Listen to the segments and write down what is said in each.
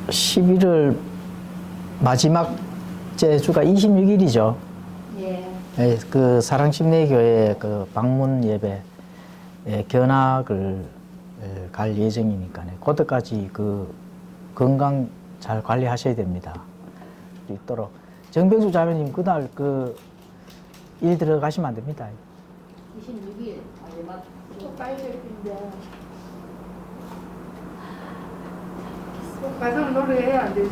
(11월) 마지막 주가 26일이죠. 예. 예, 그 사랑침례교회 그 방문 예배 견학을 갈 예정이니까요. 그때까지 그 건강 잘 관리하셔야 됩니다. 있도록 정병수 자매님 그날 그 일 들어가시면 안 됩니다. 26일 마지막 또 가야 될 텐데. 꼭 가서 노래해야 안 되지.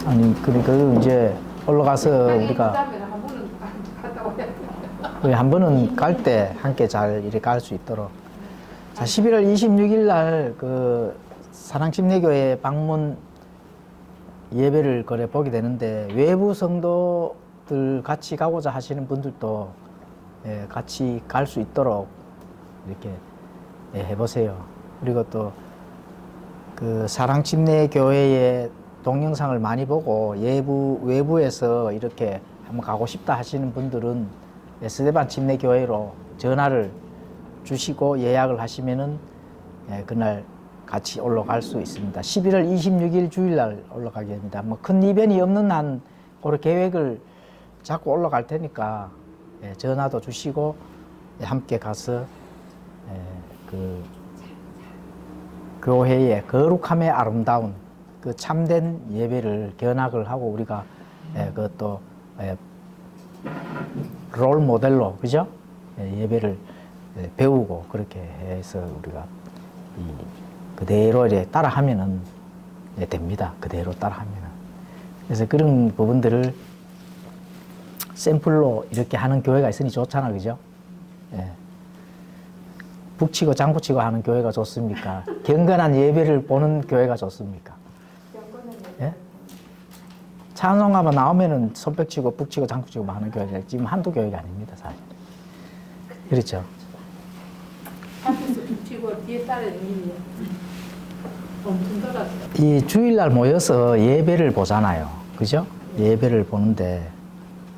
아니 그러니까 이제 올라가서 우리가 그다음에 한 번은 갔다 와야 돼. 우리 한 번은 갈 때 함께 잘 이렇게 갈 수 있도록. 자, 11월 26일 날 그 사랑침례교회 방문 예배를 그래 보게 되는데 외부 성도들 같이 가고자 하시는 분들도 같이 갈 수 있도록 이렇게 해보세요. 그리고 또 그 사랑침례교회의 동영상을 많이 보고 외부에서 이렇게 한번 가고 싶다 하시는 분들은 스데반 침례교회로 전화를 주시고 예약을 하시면은 그날 같이 올라갈 수 있습니다. 11월 26일 주일날 올라가게 됩니다. 뭐 큰 이변이 없는 한 그런 계획을 잡고 올라갈 테니까 전화도 주시고 함께 가서 그 교회의 거룩함의 아름다운 그 참된 예배를 견학을 하고 우리가 그것도 롤 모델로 그죠? 예배를 배우고 그렇게 해서 우리가 그대로 이제 따라하면은 됩니다. 그대로 따라하면은. 그래서 그런 부분들을 샘플로 이렇게 하는 교회가 있으니 좋잖아, 그죠? 북치고 장구치고 하는 교회가 좋습니까? 경건한 예배를 보는 교회가 좋습니까? 예? 찬송가만 나오면은 손뼉치고 북치고 장구치고 하는 교회가 지금 한두 교회가 아닙니다, 사실. 그렇죠? 앞에서 붙이고 뒤에 따르는 힘이 엄청 돌았어. 이 주일날 모여서 예배를 보잖아요. 그죠? 예배를 보는데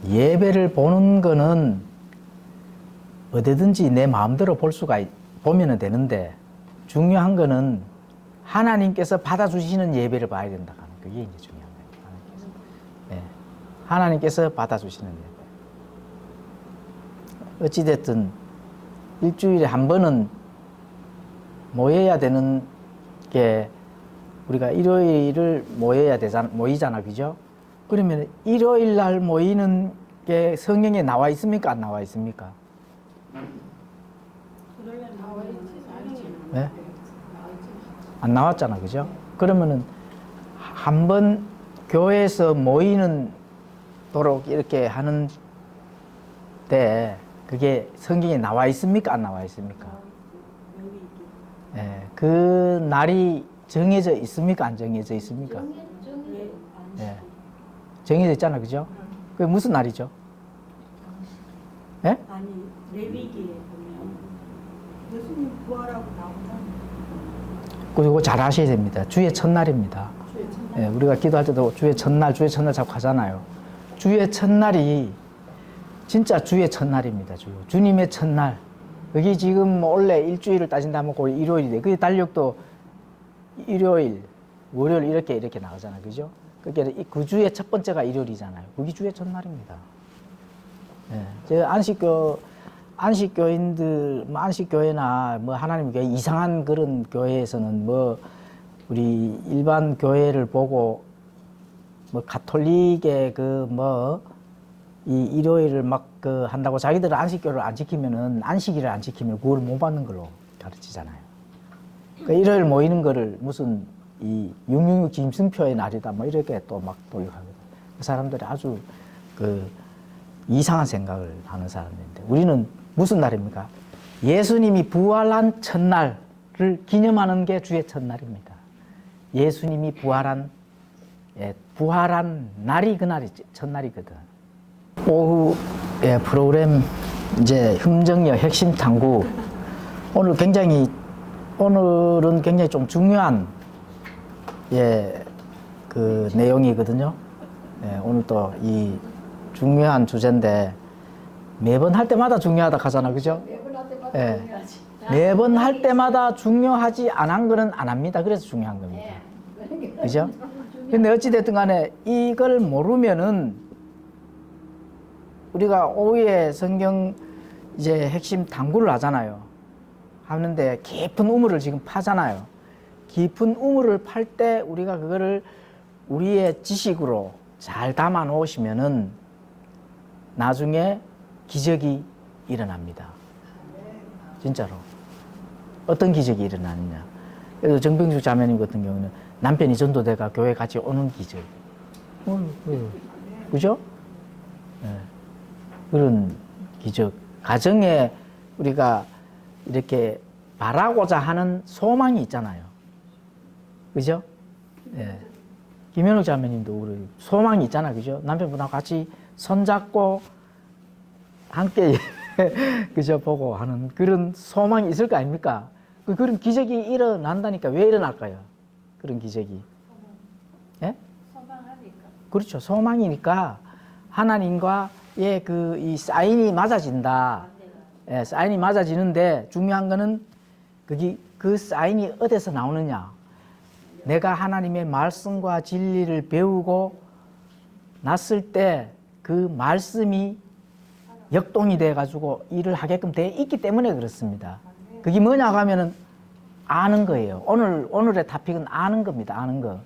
예배를 보는 거는 어디든지 내 마음대로 보면 되는데 중요한 거는 하나님께서 받아주시는 예배를 봐야 된다. 그게 이제 중요한 거예요. 하나님께서 받아주시는 예배. 어찌됐든 일주일에 한 번은 모여야 되는 게 우리가 일요일을 모이잖아, 그죠? 그러면 일요일 날 모이는 게 성경에 나와 있습니까? 안 나와 있습니까? 네? 안 나왔잖아, 그죠? 그러면은 한 번 교회에서 모이는 도록 이렇게 하는데 그게 성경에 나와 있습니까? 안 나와 있습니까? 그 날이 정해져 있습니까? 안 정해져 있습니까? 정해져 있잖아, 그죠? 그게 무슨 날이죠? 아니, 레위기에 보면 예수님 부활하고 나오잖아요. 그리고 잘 아셔야 됩니다. 주의 첫날입니다. 우리가 기도할 때도 주의 첫날 자꾸 하잖아요. 주의 첫날이 진짜 주의 첫날입니다. 주님의 첫날. 여기 지금 원래 일주일을 따진다면 거의 일요일인데 그 달력도 일요일, 월요일 이렇게 나가잖아요. 그죠? 그게 그 주의 첫 번째가 일요일이잖아요. 그게 주의 첫날입니다. 제가 안식교인들, 안식교회나 하나님 교회 이상한 그런 교회에서는 우리 일반 교회를 보고 가톨릭의 이 일요일을 한다고 자기들은 안식교를 안 지키면은 안식일을 안 지키면 그걸 못 받는 걸로 가르치잖아요. 그러니까 일요일 모이는 거를 무슨 이 666 짐승표의 날이다 이렇게 또 도입하거든요. 그 사람들이 아주 이상한 생각을 하는 사람들인데 우리는 무슨 날입니까? 예수님이 부활한 첫날을 기념하는 게 주의 첫날입니다. 예수님이 부활한 날이 그날이 첫날이거든. 오후 프로그램 이제 흠정여 핵심 탐구 오늘은 굉장히 좀 중요한 그 내용이거든요. 오늘 또 이 중요한 주제인데 매번 할 때마다 중요하다 하잖아, 그죠? 매번 할 때마다 예. 중요하지. 매번 할 때마다 중요하지 않은 거는 안 합니다. 그래서 중요한 겁니다. 예. 그죠? 근데 어찌됐든 간에 이걸 모르면은 우리가 오후에 성경 이제 핵심 탐구를 하잖아요. 하는데 깊은 우물을 지금 파잖아요. 깊은 우물을 팔 때 우리가 그거를 우리의 지식으로 잘 담아 놓으시면은 나중에 기적이 일어납니다. 진짜로. 어떤 기적이 일어나느냐. 그래서 정병주 자매님 같은 경우는 남편이 전도대가 교회 같이 오는 기적. 그죠? 네. 그런 기적. 가정에 우리가 이렇게 바라고자 하는 소망이 있잖아요. 그죠? 네. 김현욱 자매님도 우리 소망이 있잖아. 그죠? 남편분하고 같이 손잡고 함께 그죠? 보고 하는 그런 소망이 있을 거 아닙니까? 그런 기적이 일어난다니까. 왜 일어날까요? 그런 기적이. 예? 소망하니까. 그렇죠. 소망이니까 하나님과의 이 사인이 맞아진다. 예, 사인이 맞아지는데 중요한 거는 그 사인이 어디서 나오느냐. 내가 하나님의 말씀과 진리를 배우고 났을 때 그 말씀이 역동이 돼가지고 일을 하게끔 돼 있기 때문에 그렇습니다. 그게 뭐냐 하면은 아는 거예요. 오늘의 토픽은 아는 겁니다. 아는 거.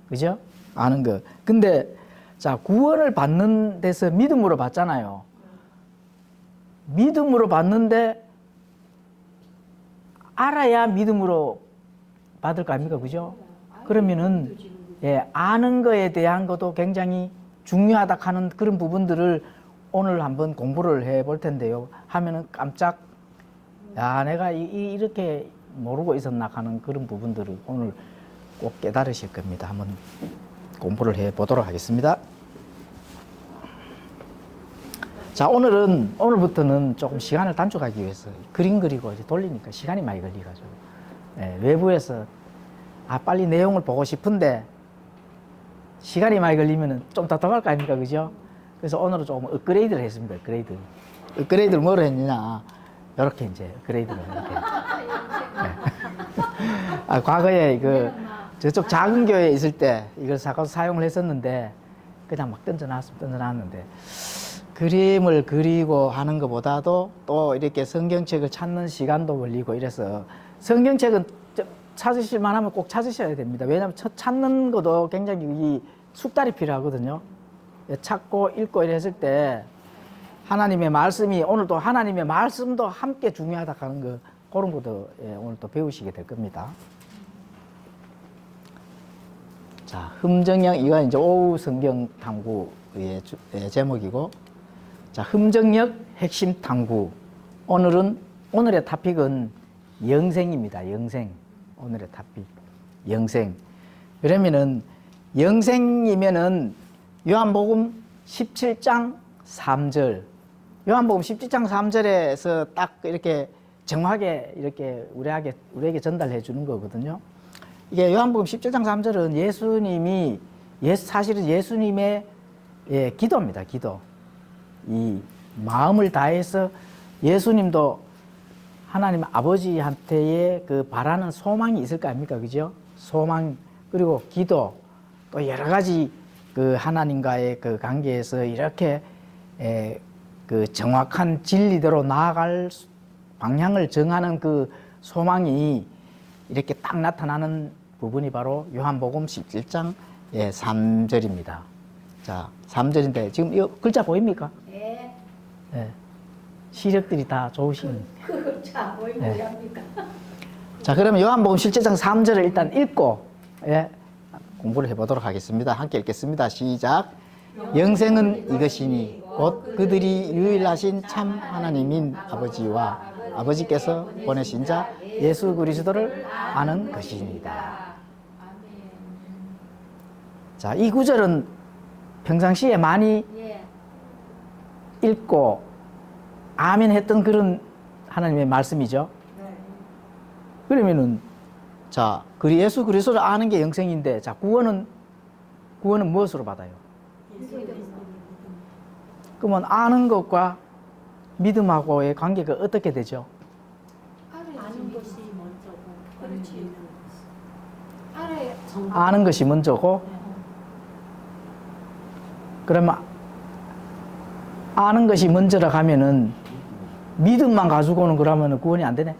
그죠? 아는 거. 근데, 자, 구원을 받는 데서 믿음으로 받잖아요. 믿음으로 받는데 알아야 믿음으로 받을 거 아닙니까? 그죠? 그러면은, 예, 아는 거에 대한 것도 굉장히 중요하다 하는 그런 부분들을 오늘 한번 공부를 해 볼 텐데요. 하면은 깜짝, 야, 내가 이렇게 모르고 있었나 하는 그런 부분들을 오늘 꼭 깨달으실 겁니다. 한번 공부를 해 보도록 하겠습니다. 자, 오늘부터는 조금 시간을 단축하기 위해서 그림 그리고 이제 돌리니까 시간이 많이 걸리가지고, 예, 외부에서 빨리 내용을 보고 싶은데 시간이 많이 걸리면은 좀 답답할 거 아닙니까? 그죠? 그래서 오늘은 조금 업그레이드를 했습니다. 업그레이드를 뭐로 했느냐. 이렇게 이제 업그레이드를 이렇게. 네. 과거에 저쪽 작은 교회에 있을 때 이걸 사용을 했었는데 그냥 막 던져놨는데 그림을 그리고 하는 것보다도 또 이렇게 성경책을 찾는 시간도 걸리고 이래서 성경책은 찾으실 만하면 꼭 찾으셔야 됩니다. 왜냐하면 찾는 것도 굉장히 숙달이 필요하거든요. 찾고 읽고 이랬을 때 하나님의 말씀이 오늘도 하나님의 말씀도 함께 중요하다 하는 거 그런 것도 오늘 또 배우시게 될 겁니다. 자, 흠정역 이거 이제 오후 성경 탐구의 제목이고, 자, 흠정역 핵심 탐구. 오늘의 토픽은 영생입니다. 영생. 오늘의 토픽 영생. 그러면은 영생이면은 요한복음 17장 3절. 요한복음 17장 3절에서 딱 이렇게 정확하게 이렇게 우리에게 전달해 주는 거거든요. 이게 요한복음 17장 3절은 사실은 예수님의 기도입니다. 기도. 이 마음을 다해서 예수님도 하나님 아버지한테의 그 바라는 소망이 있을 거 아닙니까? 그죠? 소망, 그리고 기도, 또 여러 가지 그 하나님과의 그 관계에서 이렇게 그 정확한 진리대로 나아갈 방향을 정하는 그 소망이 이렇게 딱 나타나는 부분이 바로 요한복음 17장 3절입니다. 자, 3절인데 지금 이 글자 보입니까? 예. 네. 시력들이 다 좋으신. 자, 뭘 네. 뭐랍니까? 자, 그러면 요한복음 17장 3절을 일단 읽고 공부를 해보도록 하겠습니다. 함께 읽겠습니다. 시작. 영생은 이것이니 곧 그들이 유일하신 참 하나님인 아버지와 아버지께서 보내신 자 예수 그리스도를 아는 것입니다. 자, 이 구절은 평상시에 많이 예. 읽고 아멘 했던 그런 하나님의 말씀이죠. 그러면은 자, 예수 그리스도를 아는 게 영생인데, 자, 구원은 무엇으로 받아요? 그러면 아는 것과 믿음하고의 관계가 어떻게 되죠? 아는 것이 먼저고 그렇지. 알아야 아는 것이 먼저고, 그러면 아는 것이 먼저라 가면은 믿음만 가지고는 그러면 구원이 안 되네.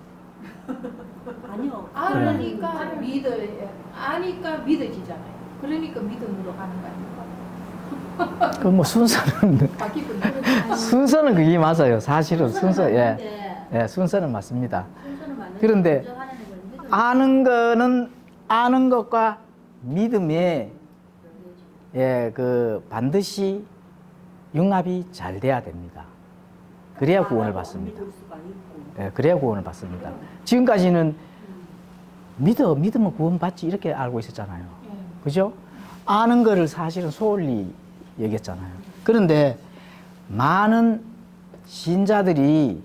아니요. 알으니까 아니까 믿어지잖아요. 그러니까 믿음으로 가는 거 아닙니까? 그 뭐 순서는 바뀌고 누르는 순서는 그게 맞아요. 사실은 순서, 예, 맞는데, 예, 순서는 맞습니다. 순서는 맞는데 그런데 먼저 하는 걸 믿음. 아는 거는 아는 것과 믿음에 예, 그 반드시 융합이 잘 돼야 됩니다. 그래야 구원을 받습니다. 믿을 수가 있고. 예, 그래야 구원을 받습니다. 지금까지는 믿으면 구원 받지 이렇게 알고 있었잖아요. 그죠? 아는 거를 사실은 소홀히 여겼잖아요. 그런데 많은 신자들이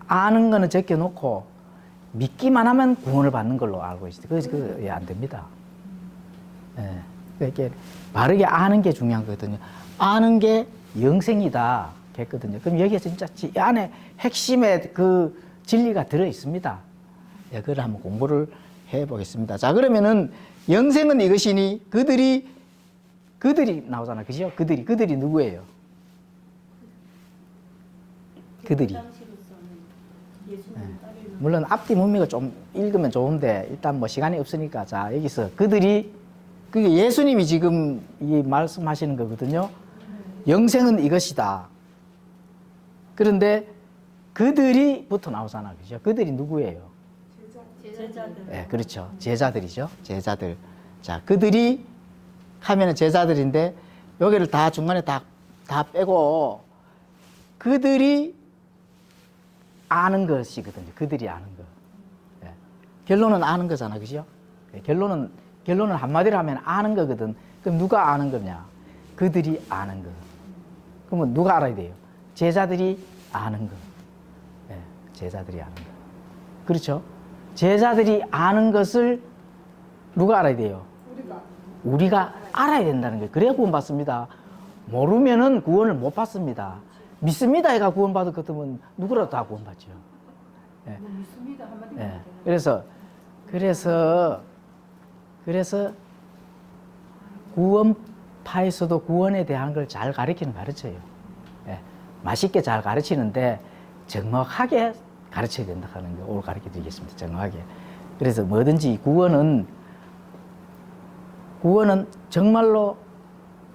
아는 거는 제껴놓고 믿기만 하면 구원을 받는 걸로 알고 있어요. 그게 안 됩니다. 예. 이렇게 바르게 아는 게 중요한 거거든요. 아는 게 영생이다 했거든요. 그럼 여기에 진짜 이 안에 핵심의 그 진리가 들어 있습니다. 예, 그걸 한번 공부를 해 보겠습니다. 자, 그러면은 영생은 이것이니 그들이 나오잖아요. 그죠? 그들이 누구예요? 그들이. 당시로서는 예수님 따르는 물론 앞뒤 문맥을 좀 읽으면 좋은데 일단 뭐 시간이 없으니까 자, 여기서 그들이 그게 예수님이 지금 이 말씀하시는 거거든요. 영생은 이것이다. 그런데 그들이부터 나오잖아. 그죠? 그들이 누구예요? 제자들. 네, 그렇죠. 제자들이죠. 제자들. 자, 그들이 하면은 제자들인데 여기를 다 중간에 다 빼고 그들이 아는 것이거든요. 그들이 아는 거. 네. 결론은 아는 거잖아. 그죠? 네, 결론은 한마디로 하면 아는 거거든. 그럼 누가 아는 거냐? 그들이 아는 거. 그러면 누가 알아야 돼요? 제자들이 아는 거. 네, 제자들이 아는 거. 그렇죠? 제자들이 아는 것을 누가 알아야 돼요? 우리가 알아야 된다는 거예요. 그래야 구원 받습니다. 모르면은 구원을 못 받습니다. 믿습니다. 해가 구원 받을 것 같으면 누구라도 다 구원 받죠. 예. 믿습니다 한마디. 예. 그래서 구원파에서도 구원에 대한 걸 잘 가르쳐요. 예. 맛있게 잘 가르치는데 정확하게 가르쳐야 된다 하는 거 오늘 가르쳐 드리겠습니다. 정확하게. 그래서 뭐든지 구원은 정말로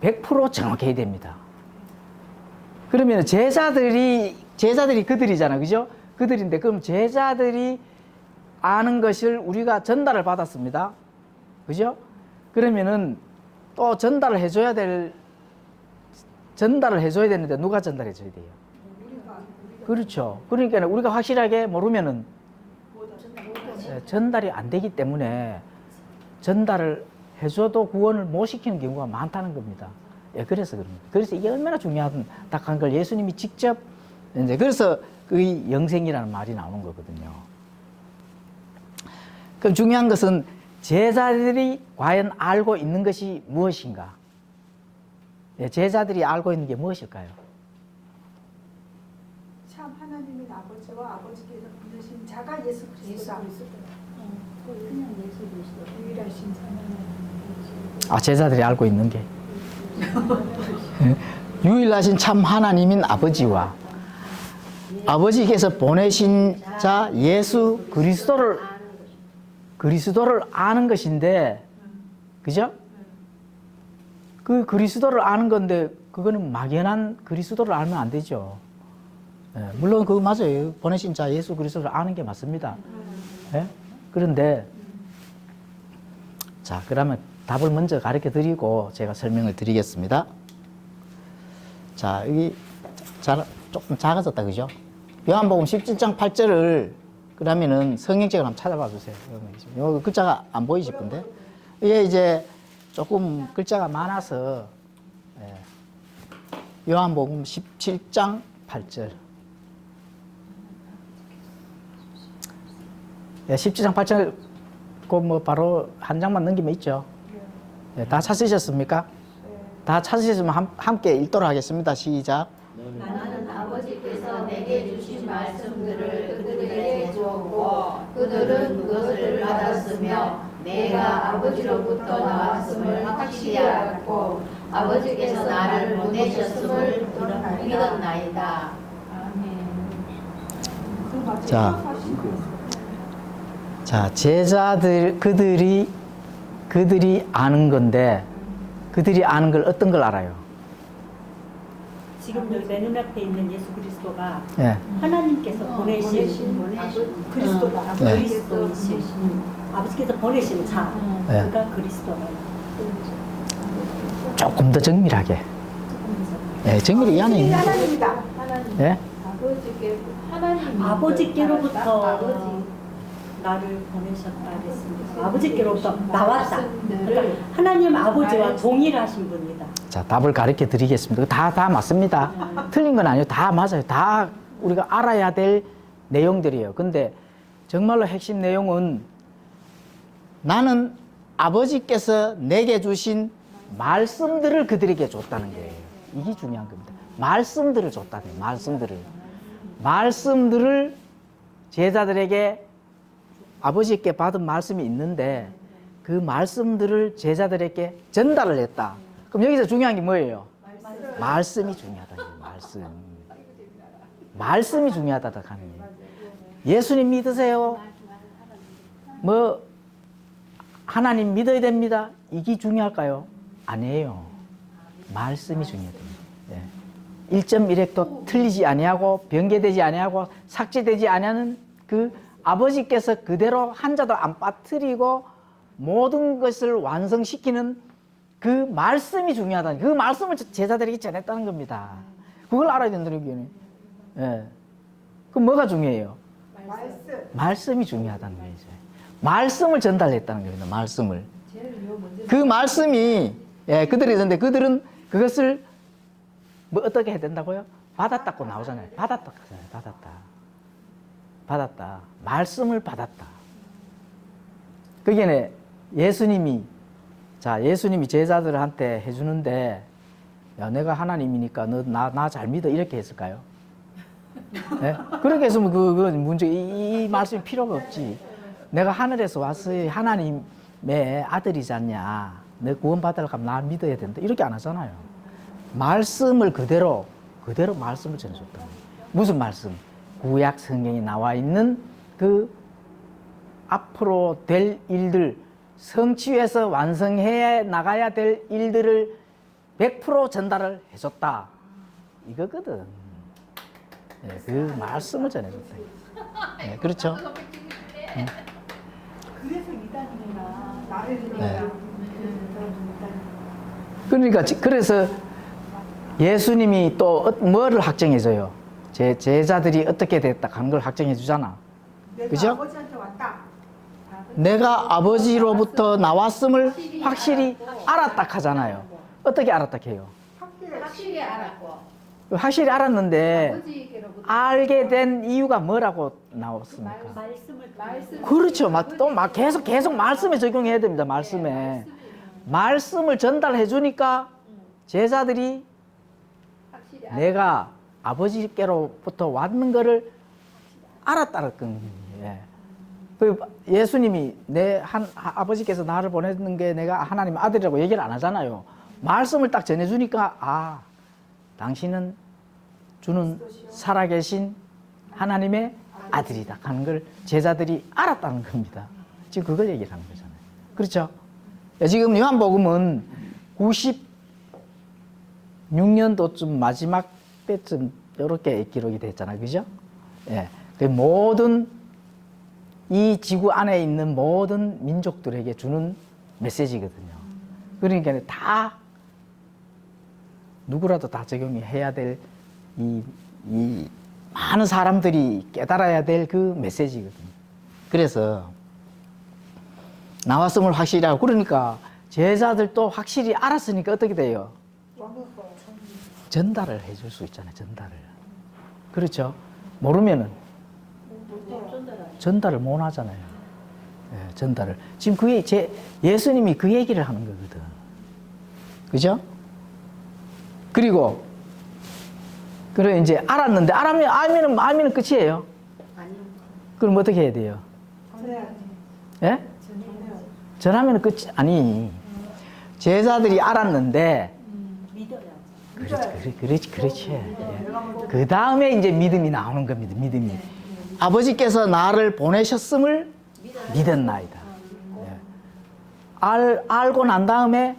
100% 정확해야 됩니다. 그러면 제자들이 그들이잖아. 그죠? 그들인데 그럼 제자들이 아는 것을 우리가 전달을 받았습니다. 그죠? 그러면은 또 전달을 해줘야 되는데 누가 전달해줘야 돼요? 그렇죠. 그러니까 우리가 확실하게 모르면은 전달이 안 되기 때문에 전달을 해줘도 구원을 못 시키는 경우가 많다는 겁니다. 예, 그래서 그런 겁니다. 그래서 이게 얼마나 중요한 걸 예수님이 직접 이제 그래서 그 영생이라는 말이 나오는 거거든요. 그럼 중요한 것은 제자들이 과연 알고 있는 것이 무엇인가? 예, 제자들이 알고 있는 게 무엇일까요? 참 하나님의 아버지와 아버지께서 부르신 자가 예수 그리스도다. 그냥 예수 그리스도. 유일하신 하나님. 아, 제자들이 알고 있는 게 유일하신 참 하나님인 아버지와 아버지께서 보내신 자 예수 그리스도를 아는 것인데, 그죠? 그 그리스도를 아는 건데 그거는 막연한 그리스도를 알면 안 되죠. 예, 물론 그거 맞아요. 보내신 자 예수 그리스도를 아는 게 맞습니다. 예? 그런데 자, 그러면 답을 먼저 가르쳐 드리고 제가 설명을 드리겠습니다. 자, 여기 조금 작아졌다, 그죠? 요한복음 17장 8절을 그러면은 성경책을 한번 찾아봐 주세요. 여기 글자가 안 보이실 건데 이게 이제 조금 글자가 많아서 요한복음 17장 8절. 17장 8절 그 뭐 바로 한 장만 넘기면 있죠. 다 찾으셨습니까? 다 찾으셨으면 함께 읽도록 하겠습니다. 시작. 나는 아버지께 말씀들을 그들에게 주었고 그들은 그것을 받았으며 내가 아버지로부터 나왔음을 확실히 알았고 아버지께서 나를 보내셨음을 믿었나이다. 자, 제자들 그들이 아는 건데 그들이 아는 걸 어떤 걸 알아요? 지금 여기 내 눈앞에 있는 예수 그리스도가 예. 하나님께서 보내신 그리스도가 네. 그리스도이신 아버지께서 보내신 자 네. 그가 그리스도가 조금 더 정밀하게. 예, 정밀히 이 안에 있는 거. 하나님이다. 하나님 예? 아버지께 하나님 아버지께로부터 나를 보내셨다 그랬습니다. 아버지께로부터 나왔다. 그러니까 하나님 아버지와 동일하신 분이다. 자, 답을 가르쳐 드리겠습니다. 다 맞습니다. 틀린 건 아니에요. 다 맞아요. 다 우리가 알아야 될 내용들이에요. 근데 정말로 핵심 내용은 나는 아버지께서 내게 주신 말씀들을 그들에게 줬다는 거예요. 이게 중요한 겁니다. 말씀들을 줬다는 거예요. 말씀들을 제자들에게 아버지께 받은 말씀이 있는데 그 말씀들을 제자들에게 전달을 했다. 그럼 여기서 중요한 게 뭐예요? 말씀이 중요하다는 거예요. 말씀이 중요하다고 하는 거예요. 예수님 믿으세요? 뭐 하나님 믿어야 됩니다. 이게 중요할까요? 아니에요. 말씀이 중요해요. 예. 1.1획도 틀리지 아니하고 변개되지 아니하고 삭제되지 아니하는 그 아버지께서 그대로 한자도 안 빠뜨리고 모든 것을 완성시키는 그 말씀이 중요하다는 그 말씀을 제자들에게 전했다는 겁니다. 그걸 알아야 된다는 얘기예요. 예. 그럼 뭐가 중요해요? 말씀이 중요하다는 거예요. 말씀을 전달했다는 겁니다. 말씀을. 그 말씀이 예, 그들이 있었는데 그들은 그것을 뭐 어떻게 해야 된다고요? 받았다고 나오잖아요. 받았다 하잖아요. 받았다. 말씀을 받았다. 그게 예수님이 제자들한테 해주는데 야, 내가 하나님이니까 너 나 잘 믿어 이렇게 했을까요? 네? 그렇게 했으면 그 문제 이 말씀이 필요가 없지. 내가 하늘에서 왔어요. 하나님의 아들이잖냐. 내 구원 받으러 가면 나 믿어야 된다. 이렇게 안 하잖아요. 말씀을 그대로 말씀을 전해줬다. 무슨 말씀? 구약 성경에 나와 있는 그 앞으로 될 일들, 성취해서 완성해 나가야 될 일들을 100% 전달을 해줬다. 이거거든. 네, 그 말씀을 전해줬다. 네, 그렇죠? 그래서 이단이구나. 나를 네. 믿는 그러니까 그래서 예수님이 또 뭐를 확정해줘요? 제자들이 어떻게 됐다 하는 걸 확정해 주잖아. 내가 그죠? 아버지한테 왔다. 내가 아버지로부터 나왔음을 확실히 알았다 하잖아요. 어떻게 알았다 해요? 확실히 알았고 확실히 알았는데 아버지께로부터 알게 된 이유가 뭐라고 나왔습니까? 말씀을 그렇죠. 또 계속 말씀에 적용해야 됩니다. 말씀을 전달해 주니까 제자들이 확실히 내가 아버지께로부터 왔는 거를 알았다는 겁니다. 예. 그 예수님이 아버지께서 나를 보냈는 게 내가 하나님 아들이라고 얘기를 안 하잖아요. 말씀을 딱 전해주니까 당신은 주는 살아계신 하나님의 아들이다 하는 걸 제자들이 알았다는 겁니다. 지금 그걸 얘기를 하는 거잖아요. 그렇죠? 지금 요한복음은 96년도쯤 마지막 때쯤 이렇게 기록이 됐잖아요. 그죠? 예. 그 모든 이 지구 안에 있는 모든 민족들에게 주는 메시지거든요. 그러니까 다 누구라도 다 적용해야 될 이 많은 사람들이 깨달아야 될 그 메시지거든요. 그래서 나왔음을 확실히 하고 그러니까 제자들도 확실히 알았으니까 어떻게 돼요? 전달을 해줄 수 있잖아요. 전달을. 그렇죠? 모르면은 전달을 못 하잖아요. 예, 전달을. 지금 예수님이 그 얘기를 하는 거거든. 그죠? 그리고 그래 이제 알았는데 알면은 끝이에요. 그럼 어떻게 해야 돼요? 전해야지. 예? 전해야지. 전하면 끝이 아니. 제자들이 알았는데 믿어야지. 그렇지. 예. 그 다음에 이제 믿음이 나오는 겁니다. 믿음이. 아버지께서 나를 보내셨음을 믿었나이다. 예. 알고 난 다음에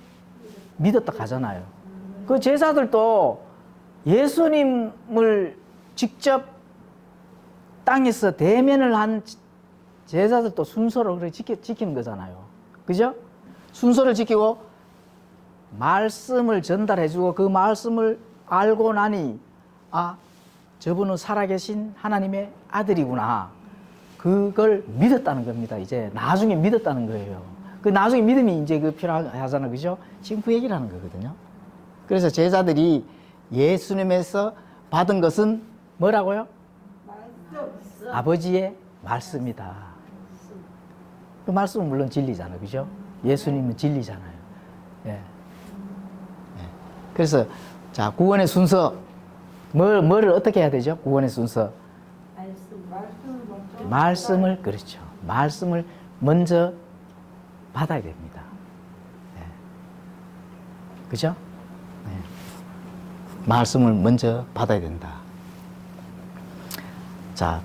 믿었다 가잖아요. 그 제자들도 예수님을 직접 땅에서 대면을 한 제자들도 순서를 그렇게 지키는 거잖아요. 그죠? 순서를 지키고 말씀을 전달해주고 그 말씀을 알고 나니 아, 저분은 살아계신 하나님의 아들이구나. 그걸 믿었다는 겁니다. 이제 나중에 믿었다는 거예요. 그 나중에 믿음이 이제 그 필요하잖아. 그죠? 지금 그 얘기를 하는 거거든요. 그래서 제자들이 예수님에서 받은 것은 뭐라고요? 아버지의 말씀이다. 그 말씀은 물론 진리잖아요. 그죠? 예수님은 진리잖아요. 예. 그래서 자, 구원의 순서 뭐를 어떻게 해야 되죠? 구원의 순서 말씀을 그렇죠. 말씀을 먼저 받아야 됩니다. 예. 그죠? 예. 말씀을 먼저 받아야 된다. 자,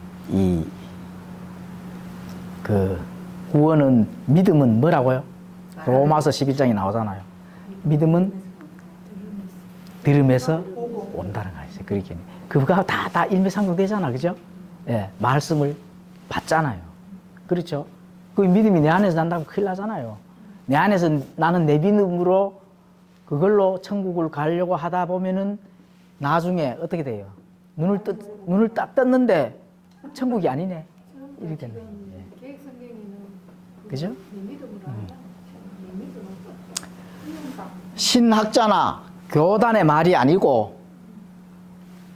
구원은 믿음은 뭐라고요? 로마서 11장에 나오잖아요. 믿음은 들음에서 온다는 거예요. 그렇게 그거가 다 일맥상통되잖아, 그죠? 예, 말씀을 받잖아요. 그렇죠? 그 믿음이 내 안에서 난다면 큰일 나잖아요. 내 안에서 나는 내 믿음으로 그걸로 천국을 가려고 하다 보면은 나중에 어떻게 돼요? 눈을 딱 떴는데 천국이 아니네. 이렇게 되는 거예요. 예. 계획 성경에는 그죠? 내 믿음으로 한다. 내 믿음으로. 신학자나 교단의 말이 아니고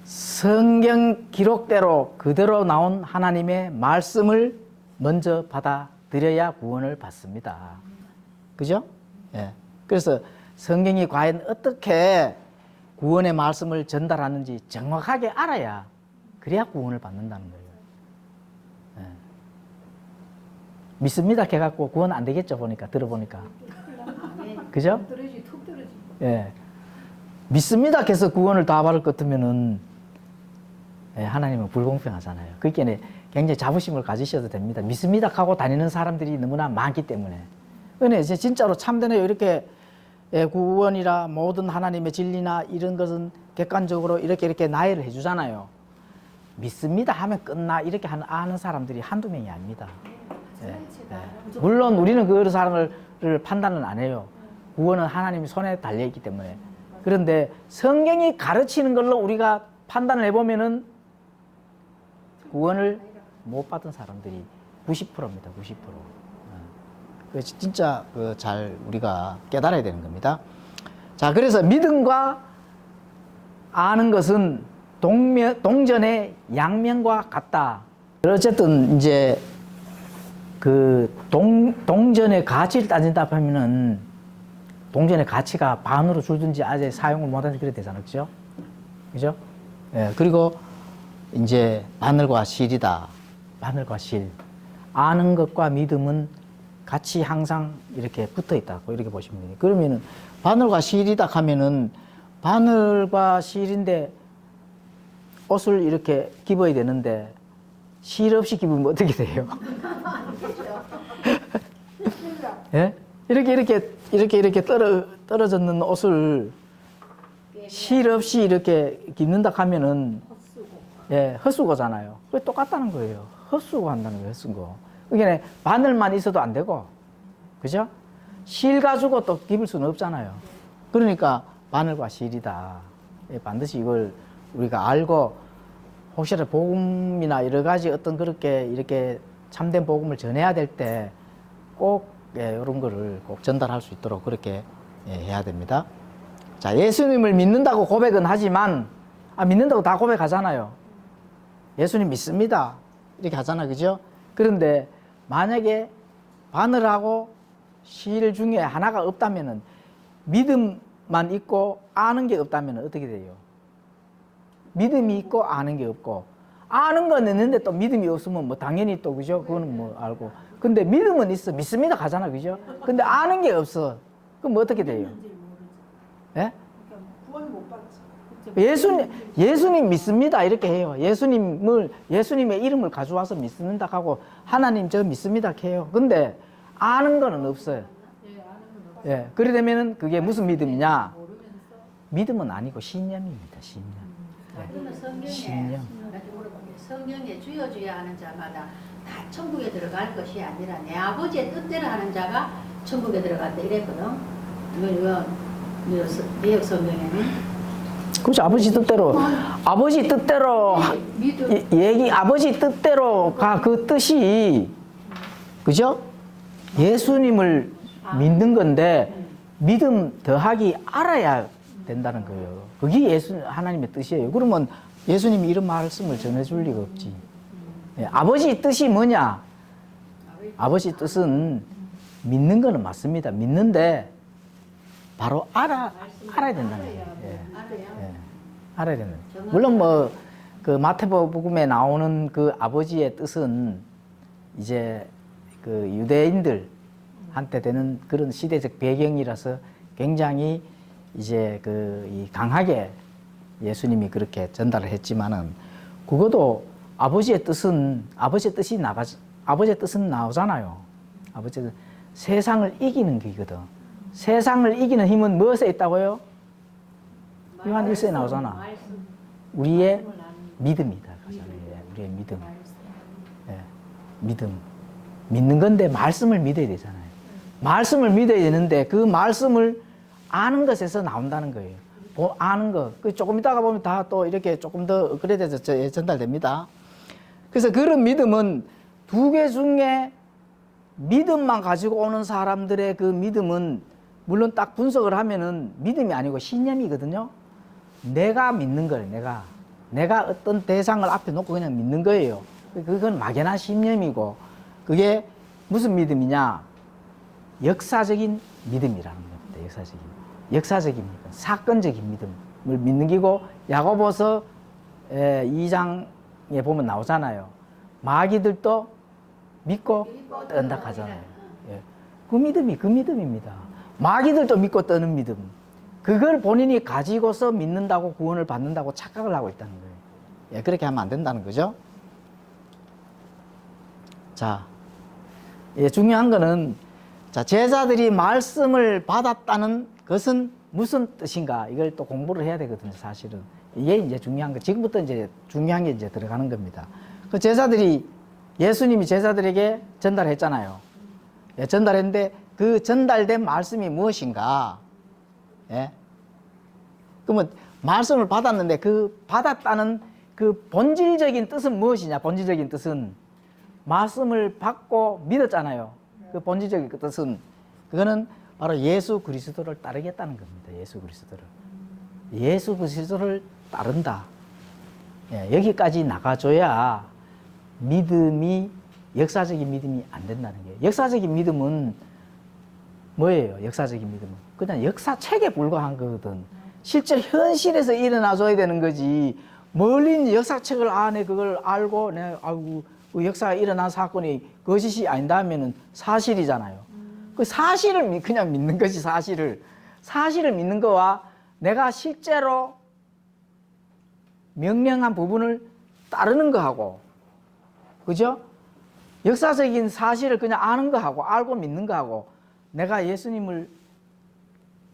성경 기록대로 그대로 나온 하나님의 말씀을 먼저 받아들여야 구원을 받습니다. 그죠? 예. 그래서 성경이 과연 어떻게 구원의 말씀을 전달하는지 정확하게 알아야 그래야 구원을 받는다는 거예요. 예. 믿습니다 해갖고 구원 안 되겠죠, 들어보니까. 그죠? 떨어지 툭 떨어지. 예. 믿습니다 해서 구원을 다 받을 것 같으면은 예, 하나님은 불공평하잖아요. 그러니까 굉장히 자부심을 가지셔도 됩니다. 믿습니다 하고 다니는 사람들이 너무나 많기 때문에. 근데 이제 진짜로 참되네요. 이렇게 예, 구원이라 모든 하나님의 진리나 이런 것은 객관적으로 이렇게 나열을 해주잖아요. 믿습니다 하면 끝나 이렇게 아는 사람들이 한두 명이 아닙니다. 예, 예. 물론 우리는 그 사람을 판단은 안 해요. 구원은 하나님의 손에 달려있기 때문에. 그런데 성경이 가르치는 걸로 우리가 판단을 해보면은 구원을 못 받은 사람들이 90%입니다. 90%. 그래서 진짜 잘 우리가 깨달아야 되는 겁니다. 자, 그래서 믿음과 아는 것은 동전의 양면과 같다. 어쨌든 이제 그 동전의 가치를 따진다 하면은 동전의 가치가 반으로 줄든지 아예 사용을 못하는지 그래 되잖아요. 그죠? 그죠? 예, 그리고 이제 바늘과 실이다. 바늘과 실. 아는 것과 믿음은 같이 항상 이렇게 붙어 있다고 이렇게 보시면 돼요. 그러면은 바늘과 실이다 하면은 바늘과 실인데 옷을 이렇게 입어야 되는데 실 없이 입으면 어떻게 돼요? 예? 이렇게 떨어졌는 옷을 실 없이 이렇게 입는다 하면은 예, 헛수고잖아요. 그게 똑같다는 거예요. 헛수고 한다는 거예요, 헛수고. 그러니까 바늘만 있어도 안 되고, 그죠? 실 가지고 또 입을 수는 없잖아요. 그러니까 바늘과 실이다. 예, 반드시 이걸 우리가 알고 혹시라도 복음이나 여러 가지 어떤 그렇게 이렇게 참된 복음을 전해야 될 때 꼭 예, 이런 거를 꼭 전달할 수 있도록 그렇게 예, 해야 됩니다. 자, 예수님을 믿는다고 고백은 하지만 믿는다고 다 고백하잖아요. 예수님 믿습니다. 이렇게 하잖아요. 그죠? 그런데 만약에 바늘하고 실 중에 하나가 없다면은 믿음만 있고 아는 게 없다면 어떻게 돼요? 믿음이 있고 아는 게 없고, 아는 건 있는데 또 믿음이 없으면 뭐 당연히 또 그죠? 그거는 뭐 알고. 근데 믿음은 있어. 믿습니다 가잖아. 그죠? 근데 아는 게 없어. 그럼 뭐 어떻게 돼요? 예? 그러니까 구원 못 받지. 예수님 믿습니다 이렇게 해요. 예수님의 이름을 가져와서 믿습니다 하고, 하나님 저 믿습니다 해요. 근데 아는 거는 없어요. 예, 그래 되면은 그게 무슨 믿음이냐? 믿음은 아니고 신념입니다. 신념. 그러면 신념. 성경에 주여 주여 하는 자마다 다 천국에 들어갈 것이 아니라 내 아버지의 뜻대로 하는 자가 천국에 들어간다 이랬거든. 이거 개혁 성경에는. 그렇죠. 아버지 뜻대로 아버지 뜻대로가 그 뜻이, 그죠? 예수님을 믿는 건데 믿음 더하기 알아야 된다는 거예요. 그게 하나님의 뜻이에요. 그러면 예수님이 이런 말씀을 전해줄 리가 없지. 예, 아버지 뜻이 뭐냐? 아버지 뜻은 믿는 거는 맞습니다. 믿는데 바로 알아야 된다는 거예요. 예. 예, 알아야 된다. 물론 뭐 그 마태복음에 나오는 그 아버지의 뜻은 이제 그 유대인들한테 되는 그런 시대적 배경이라서 굉장히 이제 이 강하게 예수님이 그렇게 전달을 했지만은, 그것도 아버지의 뜻은 나오잖아요. 아버지의 뜻은 세상을 이기는 길이거든. 세상을 이기는 힘은 무엇에 있다고요? 요한 1서에 나오잖아. 우리의 믿음이다. 우리의 믿음. 예, 믿음. 믿는 건데 말씀을 믿어야 되잖아요. 말씀을 믿어야 되는데 그 말씀을 아는 것에서 나온다는 거예요. 아는 것. 조금 있다가 보면 다 또 이렇게 조금 더 업그레이드해서 전달됩니다. 그래서 그런 믿음은 두 개 중에 믿음만 가지고 오는 사람들의 그 믿음은 물론 딱 분석을 하면은 믿음이 아니고 신념이거든요. 내가 믿는 거예요. 내가 어떤 대상을 앞에 놓고 그냥 믿는 거예요. 그건 막연한 신념이고, 그게 무슨 믿음이냐? 역사적인 믿음이라는 겁니다. 역사적인 믿음, 사건적인 믿음을 믿는 기고, 야고보서 2장에 보면 나오잖아요. 마귀들도 믿고 뜬다 하잖아요. 예. 그 믿음입니다. 마귀들도 믿고 떠는 믿음. 그걸 본인이 가지고서 믿는다고 구원을 받는다고 착각을 하고 있다는 거예요. 예, 그렇게 하면 안 된다는 거죠. 자, 예, 중요한 거는, 자, 제자들이 말씀을 받았다는 것은 무슨 뜻인가? 이걸 또 공부를 해야 되거든요, 사실은. 이게 이제 중요한 거. 지금부터 이제 중요한 게 이제 들어가는 겁니다. 그 예수님이 제자들에게 전달했잖아요. 예, 전달했는데 그 전달된 말씀이 무엇인가? 예? 그러면 말씀을 받았는데 그 받았다는 그 본질적인 뜻은 무엇이냐? 본질적인 뜻은 말씀을 받고 믿었잖아요. 그 본질적인 그 뜻은, 그거는 바로 예수 그리스도를 따르겠다는 겁니다. 예수 그리스도를 따른다. 예, 여기까지 나가줘야 역사적인 믿음이 안 된다는 거예요. 역사적인 믿음은 뭐예요? 역사적인 믿음은 그냥 역사책에 불과한 거거든. 실제 현실에서 일어나줘야 되는 거지. 멀리 역사책을 안에 그걸 알고 그 역사가 일어난 사건이 거짓이 아니다 하면은 사실이잖아요. 그 사실을 그냥 믿는 거지. 사실을 믿는 거와 내가 실제로 명령한 부분을 따르는 거하고, 그죠? 역사적인 사실을 그냥 아는 거하고 알고 믿는 거하고 내가 예수님을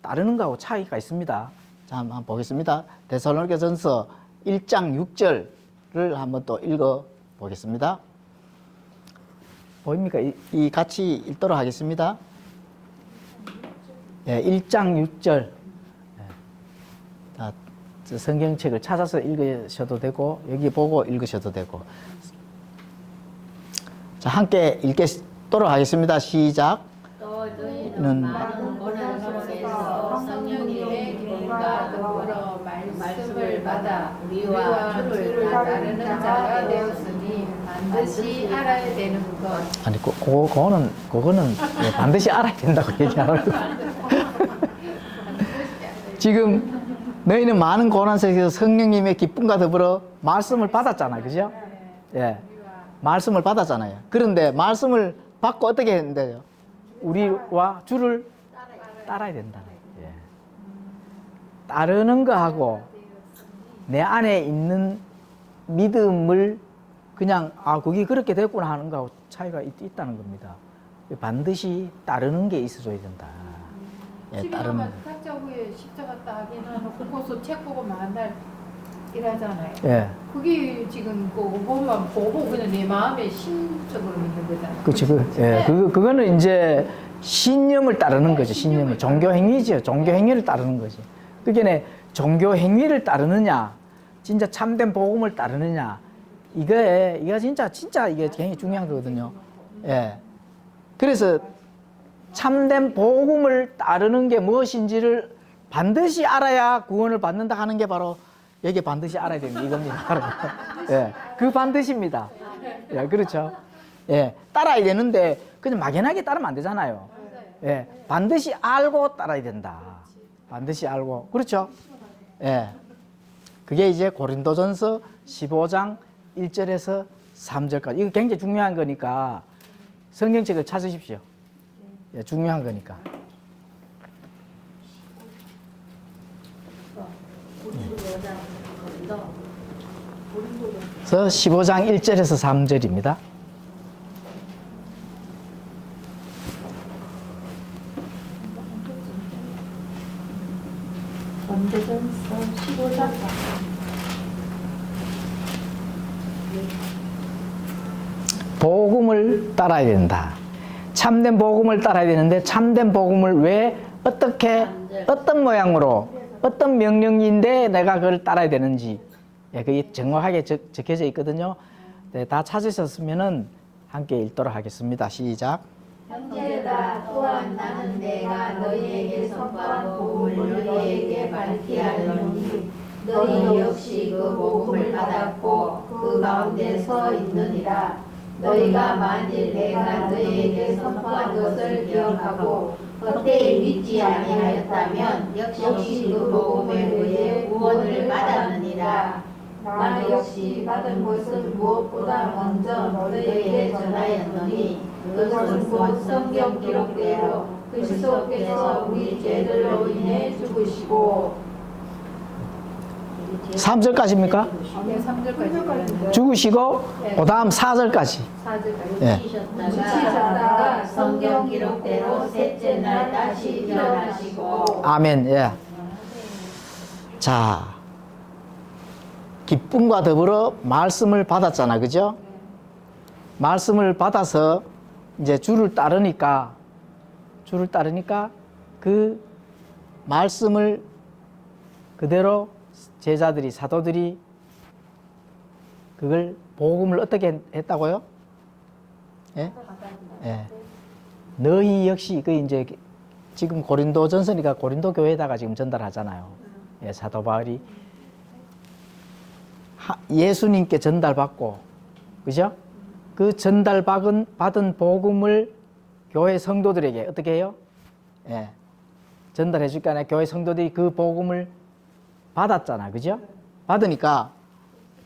따르는 거하고 차이가 있습니다. 자, 한번 보겠습니다. 데살로니가전서 1장 6절을 한번 또 읽어 보겠습니다. 보입니까? 같이 읽도록 하겠습니다. 예, 1장 6절. 자, 성경책을 찾아서 읽으셔도 되고 여기 보고 읽으셔도 되고. 자, 함께 읽도록 하겠습니다. 시작. 또 너희는 많은 고난 속에서 성령님의 기름과 더불어 말씀을 받아 우리와 주를 따르는 자가 되었으니 반드시 알아야 되는 것. 아니, 그거는 반드시 알아야 된다고 얘기하는 거예요. 지금 너희는 많은 고난 속에서 성령님의 기쁨과 더불어 말씀을 받았잖아요. 그죠? 예. 말씀을 받았잖아요. 그런데 말씀을 받고 어떻게 했는데요? 우리와 주를 따라야 된다는 거예요. 예. 따르는 거하고 내 안에 있는 믿음을 그냥 그게 그렇게 됐구나 하는 거하고 차이가 있다는 겁니다. 반드시 따르는 게 있어줘야 된다. 예, 따르는 거. 11월만 각자 후에 십자가 딱 해놔놓고 거기서 책 보고 만날 일하잖아요. 예. 그게 지금 그것만 보고 그냥 내 마음에 심적으로 있는 거잖아요. 그치, 그거는 이제 신념을 따르는 거죠, 신념을. 종교 행위죠. 종교 행위를 따르는 거지. 그게 종교 행위를 따르느냐, 진짜 참된 복음을 따르느냐, 이거 진짜 이게 굉장히 중요한 거거든요. 예. 그래서 참된 복음을 따르는 게 무엇인지를 반드시 알아야 구원을 받는다 하는 게 바로 여기 반드시 알아야 됩니다. 이겁니다. 바로. 예. 그 반드시입니다. 예, 그렇죠. 예. 따라야 되는데 그냥 막연하게 따르면 안 되잖아요. 예. 반드시 알고 따라야 된다. 반드시 알고. 그렇죠? 예. 그게 이제 고린도전서 15장 1절에서 3절까지. 이거 굉장히 중요한 거니까 성경책을 찾으십시오. 예, 중요한 거니까. 그래서 15장 1절에서 3절입니다. 고린도전서 15장 복음을 따라야 된다. 참된 복음을 따라야 되는데 참된 복음을 왜 어떻게 어떤 모양으로 어떤 명령인데 내가 그걸 따라야 되는지 그게 정확하게 적혀져 있거든요. 네, 다 찾으셨으면은 함께 읽도록 하겠습니다. 시작. 형제들아 또한 나는 내가 너희에게 선포한 복음을 너희에게 밝히 하려니 너희 역시 그 복음을 받았고 그 가운데 서 있느니라. 너희가 만일 내가 너희에게 선포한 것을 기억하고 헛되이 믿지 아니하였다면 역시 그 복음에 의해 구원을 받았느니라. 나 역시 받은 것을 무엇보다 먼저 너희에게 전하였노니 그것은 곧 성경 기록대로 그리스도께서 우리 죄들로 인해 죽으시고 3절까지입니까? 3절까지 죽으시고 그 다음 4절까지. 4절까지 예. 죽으셨다가 성경 기록대로 셋째 날 다시 일어나시고. 아멘. 예. 자, 기쁨과 더불어 말씀을 받았잖아, 그죠? 말씀을 받아서 이제 주를 따르니까 그 말씀을 그대로 제자들이, 사도들이 그걸 복음을 어떻게 했다고요? 예? 예. 너희 역시 그 이제 지금 고린도전서니까 고린도 교회에다가 지금 전달하잖아요. 예, 사도 바울이 예수님께 전달받고, 그죠? 그 전달받은 복음을 교회 성도들에게 어떻게 해요? 예, 전달해 줄 거 아니에요. 교회 성도들이 그 복음을 받았잖아, 그죠? 받으니까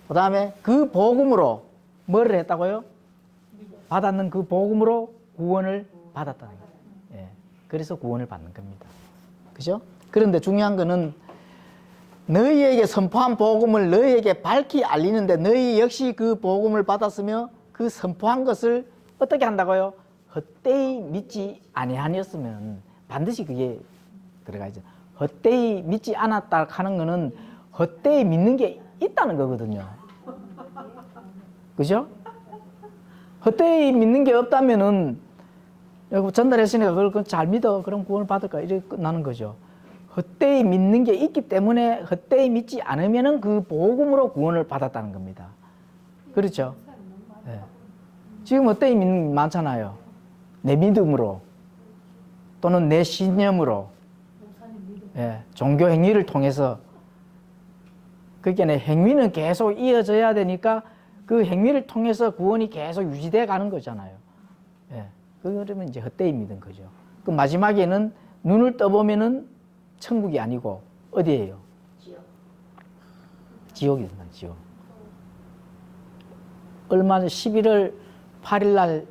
그 다음에 그 복음으로 뭐를 했다고요? 받았는 그 복음으로 구원을 받았다는 거예요. 예, 그래서 구원을 받는 겁니다, 그죠? 그런데 중요한 거는 너희에게 선포한 복음을 너희에게 밝히 알리는데 너희 역시 그 복음을 받았으며 그 선포한 것을 어떻게 한다고요? 헛되이 믿지 아니하였으면 반드시 그게 들어가야죠. 헛되이 믿지 않았다 하는 거는 헛되이 믿는 게 있다는 거거든요. 그죠? 헛되이 믿는 게 없다면은 전달했으니까 그걸 잘 믿어. 그럼 구원을 받을까? 이렇게 끝나는 거죠. 헛되이 믿는 게 있기 때문에 헛되이 믿지 않으면은 그 복음으로 구원을 받았다는 겁니다. 그렇죠? 네. 지금 헛되이 믿는 게 많잖아요. 내 믿음으로 또는 내 신념으로, 예, 종교 행위를 통해서. 그러니까 행위는 계속 이어져야 되니까 그 행위를 통해서 구원이 계속 유지돼 가는 거잖아요. 예, 그러면 이제 헛되이 믿은 거죠. 그 마지막에는 눈을 떠보면은 천국이 아니고 어디예요? 지옥이 된다, 지옥. 얼마 전 11월 8일 날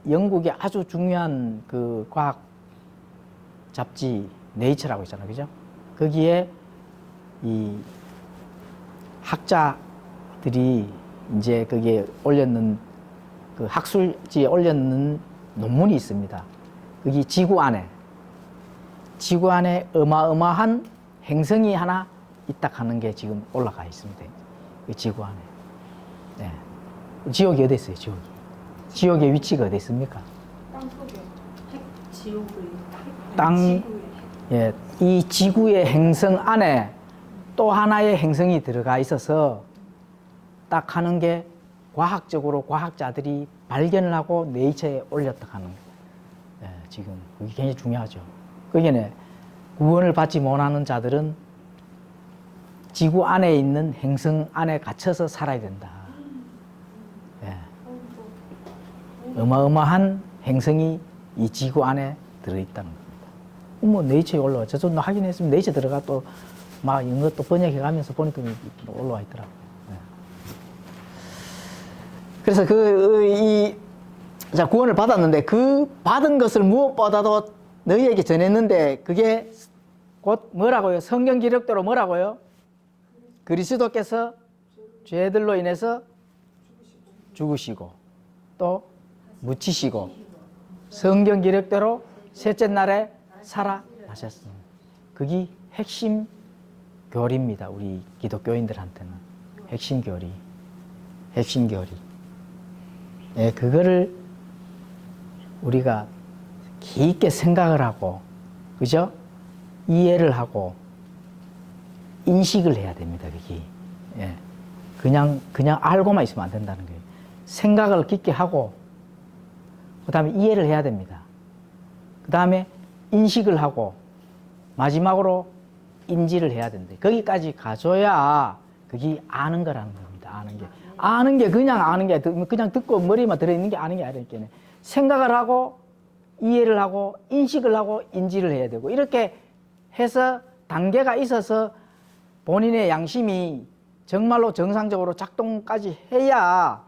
영국의 아주 중요한 그 과학 잡지 네이처라고 있잖아요. 그죠? 거기에 이 학자들이 이제 거기에 올렸는 그 학술지에 올렸는 논문이 있습니다. 거기 지구 안에 어마어마한 행성이 하나 있다 하는 게 지금 올라가 있습니다. 그 지구 안에. 네. 지옥이 어디 있어요, 지옥이? 지옥의 위치가 어디 있습니까? 땅속에. 지옥을 땅, 지구에. 예, 이 지구의 행성 안에 또 하나의 행성이 들어가 있어서 딱 하는 게 과학적으로 과학자들이 발견을 하고 네이처에 올렸다 하는 거예요. 예, 지금 그게 굉장히 중요하죠. 거기에 구원을 받지 못하는 자들은 지구 안에 있는 행성 안에 갇혀서 살아야 된다. 예. 어마어마한 행성이 이 지구 안에 들어있다는 겁니다. 뭐 네이처에 올라와. 저도 확인했으면 네이처 들어가 또 막 이런 것도 번역해 가면서 보니까 올라와 있더라고요. 예. 그래서 자, 구원을 받았는데 그 받은 것을 무엇보다도 너희에게 전했는데 그게 곧 뭐라고요? 성경 기록대로 뭐라고요? 그리스도께서 죄들로 인해서 죽으시고 또 묻히시고 성경 기록대로 셋째 날에 살아나셨습니다. 그게 핵심 교리입니다. 우리 기독교인들한테는 핵심 교리. 예, 그거를 우리가 깊게 생각을 하고, 그죠? 이해를 하고 인식을 해야 됩니다. 그게. 예. 그냥 알고만 있으면 안 된다는 거예요. 생각을 깊게 하고, 그 다음에 이해를 해야 됩니다. 그 다음에 인식을 하고, 마지막으로 인지를 해야 된다. 거기까지 가줘야 그게 아는 거라는 겁니다. 아는 게. 아는 게 그냥 아는 게, 그냥 듣고 머리만 들어있는 게 아는 게 아니니까. 생각을 하고, 이해를 하고, 인식을 하고, 인지를 해야 되고, 이렇게 해서 단계가 있어서 본인의 양심이 정말로 정상적으로 작동까지 해야,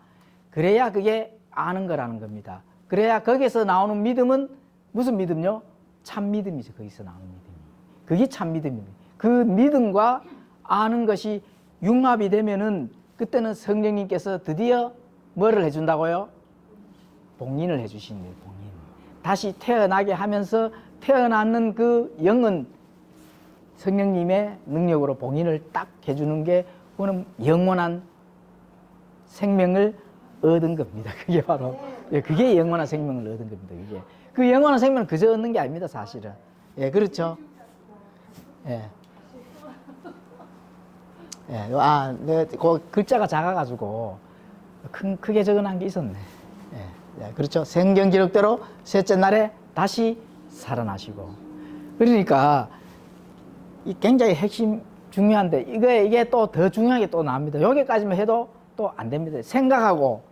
그래야 그게 아는 거라는 겁니다. 그래야 거기서 나오는 믿음은 무슨 믿음요? 참 믿음이죠. 거기서 나오는 믿음이. 그게 참 믿음입니다. 그 믿음과 아는 것이 융합이 되면은 그때는 성령님께서 드디어 뭐를 해준다고요? 봉인을 해주시는 거예요. 봉인. 다시 태어나게 하면서 태어나는 그 영은 성령님의 능력으로 봉인을 딱 해주는 게 그거는 영원한 생명을 얻은 겁니다. 그게 바로 그게 영원한 생명을 얻은 겁니다. 그게 그 영원한 생명은 그저 얻는 게 아닙니다. 사실은. 예, 그렇죠. 예. 예, 그 글자가 작아가지고 크게 적어놓은 게 있었네. 예, 그렇죠. 성경 기록대로 셋째 날에 다시 살아나시고. 그러니까 이 굉장히 핵심 중요한데 이게 또 더 중요한 게 또 나옵니다. 여기까지만 해도 또 안 됩니다. 생각하고,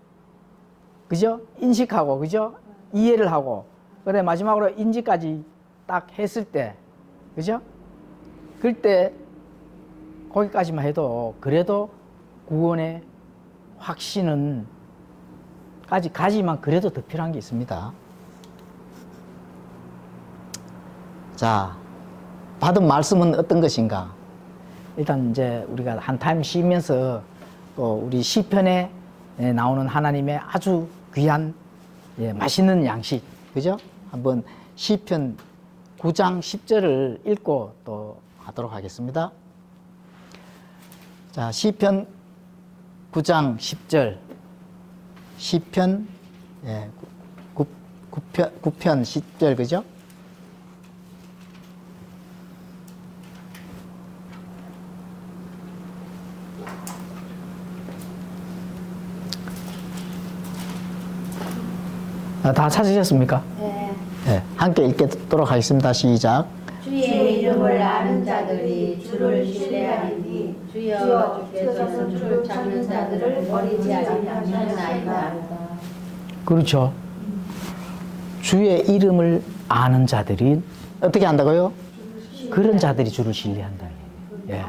그죠? 인식하고, 그죠? 이해를 하고, 그래 마지막으로 인지까지 딱 했을 때, 그죠? 그때 거기까지만 해도 그래도 구원의 확신은 가지만 그래도 더 필요한 게 있습니다. 자, 받은 말씀은 어떤 것인가? 일단 이제 우리가 한 타임 쉬면서 또 우리 시편에 나오는 하나님의 아주 귀한 맛있는 양식, 그죠? 한번 시편 9장 10절을 읽고 또 하도록 하겠습니다. 자, 시편 9장 10절. 시편 9편 10절, 그죠? 다 찾으셨습니까? 네. 네, 함께 읽도록 하겠습니다. 시작. 주의 이름을 아는 자들이 주를 신뢰하리니 주여 주께서는 주를 찾는 자들을 버리지 아니하시나이다. 그렇죠. 주의 이름을 아는 자들이 어떻게 한다고요? 그런 자들이 주를 신뢰한다. 예.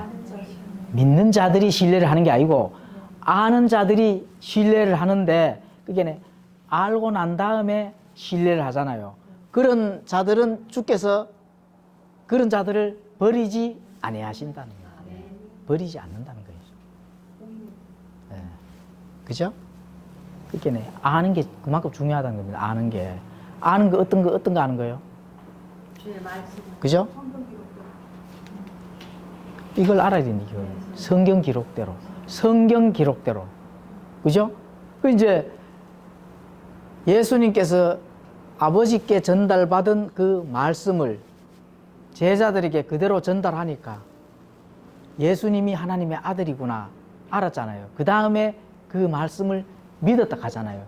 믿는 자들이 신뢰를 하는 게 아니고 아는 자들이 신뢰를 하는데 그게 알고 난 다음에 신뢰를 하잖아요. 그런 자들은 주께서 그런 자들을 버리지 아니하신다는 거예요. 버리지 않는다는 거예요. 네. 그죠? 그게 아는 게 그만큼 중요하다는 겁니다. 아는 게. 아는 거 어떤 거 아는 거예요? 주의 말씀. 그죠? 이걸 알아야 되는 거예요. 성경 기록대로. 성경 기록대로. 그죠? 그 이제 예수님께서 아버지께 전달받은 그 말씀을 제자들에게 그대로 전달하니까 예수님이 하나님의 아들이구나 알았잖아요. 그 다음에 그 말씀을 믿었다 하잖아요.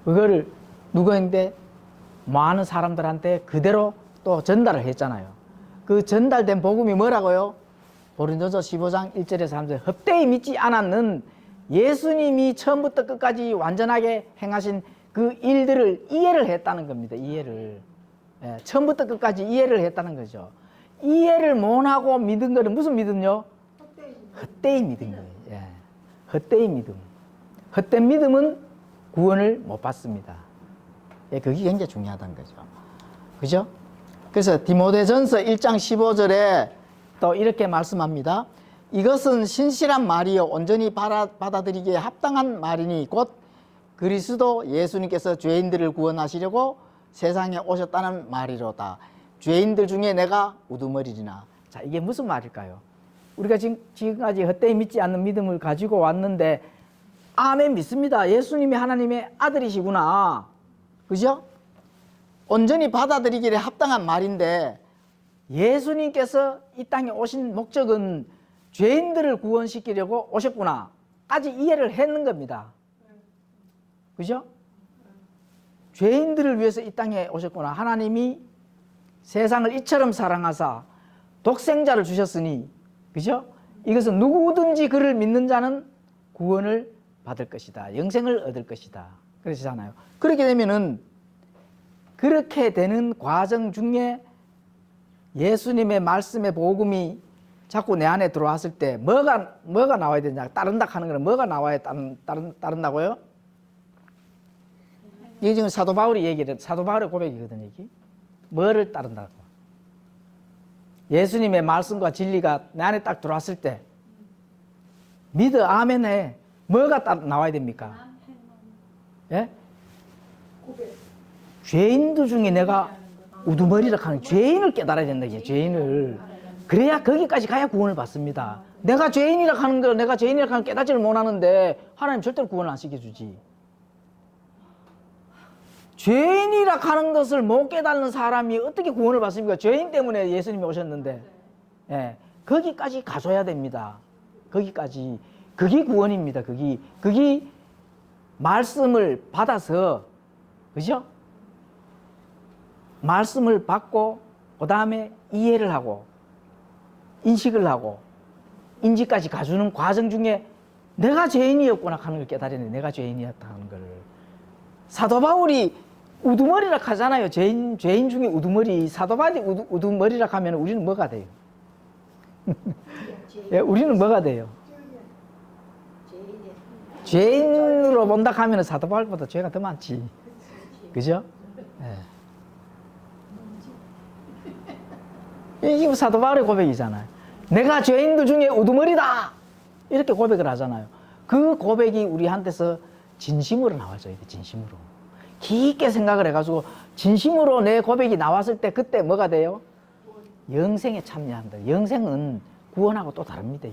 그거를 누구인데 많은 사람들한테 그대로 또 전달을 했잖아요. 그 전달된 복음이 뭐라고요? 고린도서 15장 1절에서 3절 헛되이 믿지 않았는 예수님이 처음부터 끝까지 완전하게 행하신 그 일들을 이해를 했다는 겁니다. 이해를. 예, 처음부터 끝까지 이해를 했다는 거죠. 이해를 못하고 믿은 거는 무슨 믿음요? 헛되이 믿은 거예요. 예, 헛되이 믿음. 헛된 믿음은 구원을 못 받습니다. 예, 그게 굉장히 중요하다는 거죠. 그죠? 그래서 디모데전서 1장 15절에 또 이렇게 말씀합니다. 이것은 신실한 말이요 온전히 받아들이기에 합당한 말이니 곧 그리스도 예수님께서 죄인들을 구원하시려고 세상에 오셨다는 말이로다. 죄인들 중에 내가 우두머리리나. 자, 이게 무슨 말일까요? 우리가 지금까지 헛되이 믿지 않는 믿음을 가지고 왔는데 아멘 믿습니다. 예수님이 하나님의 아들이시구나. 그죠? 온전히 받아들이기에 합당한 말인데 예수님께서 이 땅에 오신 목적은 죄인들을 구원시키려고 오셨구나 까지 이해를 했는 겁니다. 그죠? 죄인들을 위해서 이 땅에 오셨구나. 하나님이 세상을 이처럼 사랑하사 독생자를 주셨으니, 그죠? 이것은 누구든지 그를 믿는 자는 구원을 받을 것이다. 영생을 얻을 것이다. 그러시잖아요. 그렇게 되면은 그렇게 되는 과정 중에 예수님의 말씀의 복음이 자꾸 내 안에 들어왔을 때 뭐가 나와야 되냐? 따른다 하는 거는 뭐가 나와야 따른다고요? 이게 지금 사도 바울이 얘기를, 사도 바울의 고백이거든요, 이게. 뭐를 따른다고? 예수님의 말씀과 진리가 내 안에 딱 들어왔을 때, 믿어, 아멘 해. 뭐가 나와야 됩니까? 예? 죄인들 중에 내가 우두머리라 하는 죄인을 깨달아야 된다, 이게, 죄인을. 그래야 거기까지 가야 구원을 받습니다. 내가 죄인이라 하는 거, 내가 죄인이라 하는 깨닫지를 못하는데, 하나님 절대로 구원을 안 시켜주지. 죄인이라 하는 것을 못 깨닫는 사람이 어떻게 구원을 받습니까? 죄인 때문에 예수님이 오셨는데. 예, 거기까지 가줘야 됩니다. 거기까지. 그게 구원입니다. 그게 말씀을 받아서, 그죠? 말씀을 받고, 그 다음에 이해를 하고, 인식을 하고, 인지까지 가주는 과정 중에 내가 죄인이었구나 하는 걸 깨달으네. 내가 죄인이었다는 걸. 사도 바울이 우두머리라 하잖아요. 죄인 중에 우두머리. 사도 바울이 우두머리라 하면 우리는 뭐가 돼요? 예, 우리는 뭐가 돼요? 죄인으로 본다 하면 사도 바울보다 죄가 더 많지. 그죠? 예. 이게 사도 바울의 고백이잖아요. 내가 죄인들 중에 우두머리다! 이렇게 고백을 하잖아요. 그 고백이 우리한테서 진심으로 나와줘야 돼, 진심으로. 깊게 생각을 해가지고 진심으로 내 고백이 나왔을 때 그때 뭐가 돼요? 영생에 참여한다. 영생은 구원하고 또 다릅니다.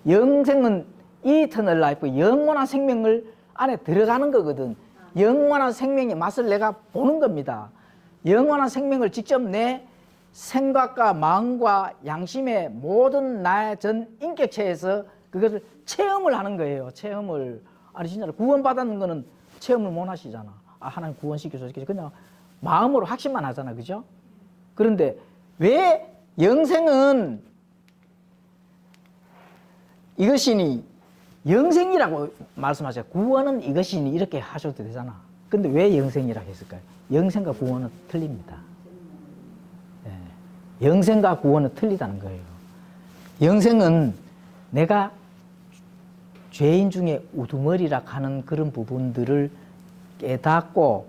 영생은 이터널 라이프, 영원한 생명을 안에 들어가는 거거든. 영원한 생명의 맛을 내가 보는 겁니다. 영원한 생명을 직접 내 생각과 마음과 양심의 모든 나의 전 인격체에서 그것을 체험을 하는 거예요. 체험을. 아니 진짜로 구원받았는 거는 체험을 못 하시잖아. 아, 하나님 구원시켜서 그냥 마음으로 확신만 하잖아. 그죠? 그런데 왜 영생은 이것이니 영생이라고 말씀하세요. 구원은 이것이니 이렇게 하셔도 되잖아. 근데 왜 영생이라고 했을까요? 영생과 구원은 틀립니다. 네. 영생과 구원은 틀리다는 거예요. 영생은 내가 죄인 중에 우두머리라 하는 그런 부분들을 깨닫고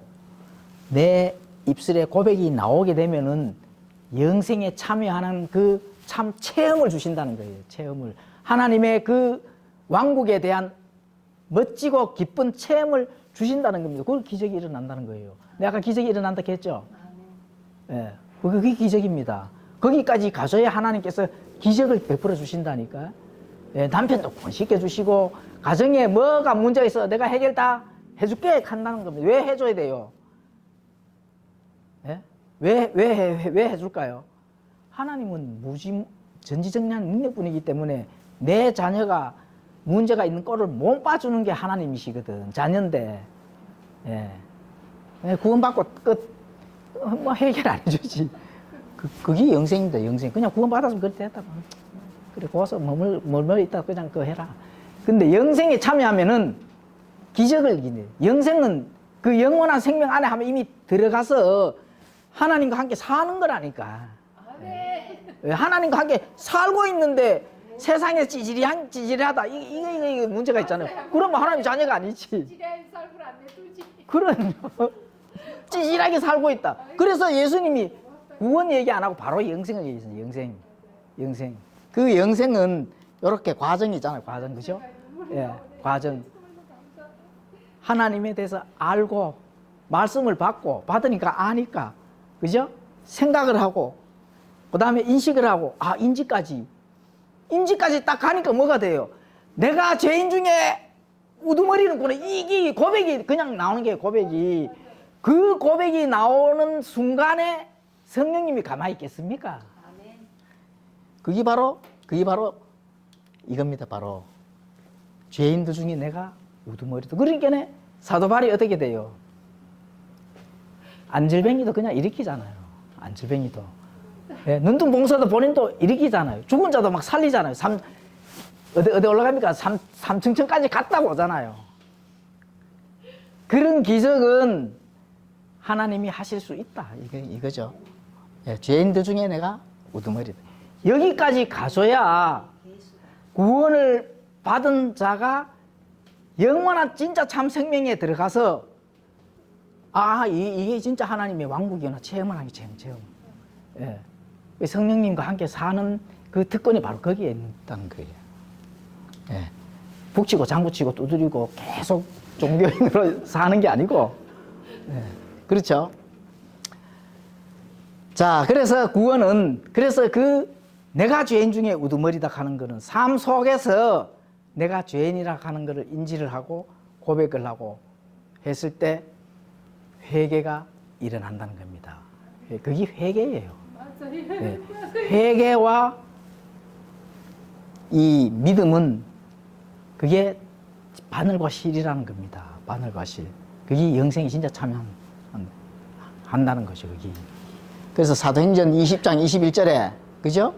내 입술에 고백이 나오게 되면은 영생에 참여하는 그 참 체험을 주신다는 거예요. 체험을. 하나님의 그 왕국에 대한 멋지고 기쁜 체험을 주신다는 겁니다. 그걸 기적이 일어난다는 거예요. 내가 아까 기적이 일어난다 했죠? 예. 그게 기적입니다. 거기까지 가셔야 하나님께서 기적을 베풀어 주신다니까. 예, 남편도 번식해 주시고, 가정에 뭐가 문제가 있어 내가 해결 다 해줄게 한다는 겁니다. 왜 해줘야 돼요? 예? 왜 해줄까요? 하나님은 전지전능한 능력뿐이기 때문에 내 자녀가 문제가 있는 꼴을 못 봐주는 게 하나님이시거든. 자녀인데. 예. 구원받고 끝. 뭐 해결 안 해주지. 그게 영생입니다. 영생. 그냥 구원받았으면 그렇게 됐다. 그래, 거기서 머물러 있다 그냥 그거 해라. 근데 영생에 참여하면은 기적을 이기네. 영생은 그 영원한 생명 안에 하면 이미 들어가서 하나님과 함께 사는 거라니까. 하나님과 함께 살고 있는데 세상에 찌질하다. 이게 문제가 있잖아요. 그러면 하나님 자녀가 아니지. 찌질하게 살고 안 내두지. 그럼요. 찌질하게 살고 있다. 그래서 예수님이 구원 얘기 안 하고 바로 영생을 얘기했어요. 영생. 그 영생은 이렇게 과정이잖아요. 과정, 그죠? 예, 과정. 하나님에 대해서 알고 말씀을 받으니까 아니까, 그죠? 생각을 하고, 그 다음에 인식을 하고, 인지까지 딱 가니까 뭐가 돼요? 내가 죄인 중에 우두머리는구나. 이 고백이 그냥 나오는 게 고백이. 그 고백이 나오는 순간에 성령님이 가만히 있겠습니까? 그게 바로 이겁니다. 바로 죄인들 중에 내가 우두머리도. 그러니까 사도 바울이 어떻게 돼요? 안질뱅이도 그냥 일으키잖아요. 안질뱅이도. 예, 눈둥봉사도 본인도 일으키잖아요. 죽은 자도 막 살리잖아요. 어디 올라갑니까? 삼층천까지 갔다 오잖아요. 그런 기적은 하나님이 하실 수 있다. 이거죠. 예, 죄인들 중에 내가 우두머리다. 여기까지 가줘야 구원을 받은 자가 영원한 진짜 참 생명에 들어가서 이게 진짜 하나님의 왕국이구나. 체험을 하기 체험. 예. 성령님과 함께 사는 그 특권이 바로 거기에 있다는 거예요. 예. 북치고 장구치고 두드리고 계속 종교인으로 사는 게 아니고, 예. 그렇죠? 자, 그래서 구원은, 내가 죄인 중에 우두머리다 하는 거는 삶 속에서 내가 죄인이라 하는 것을 인지를 하고 고백을 하고 했을 때 회개가 일어난다는 겁니다. 그게 회개예요. 네. 회개와 이 믿음은 그게 바늘과 실이라는 겁니다. 바늘과 실. 그게 영생이 진짜 참여한다는 거죠. 그게. 그래서 사도행전 20장 21절에 그죠?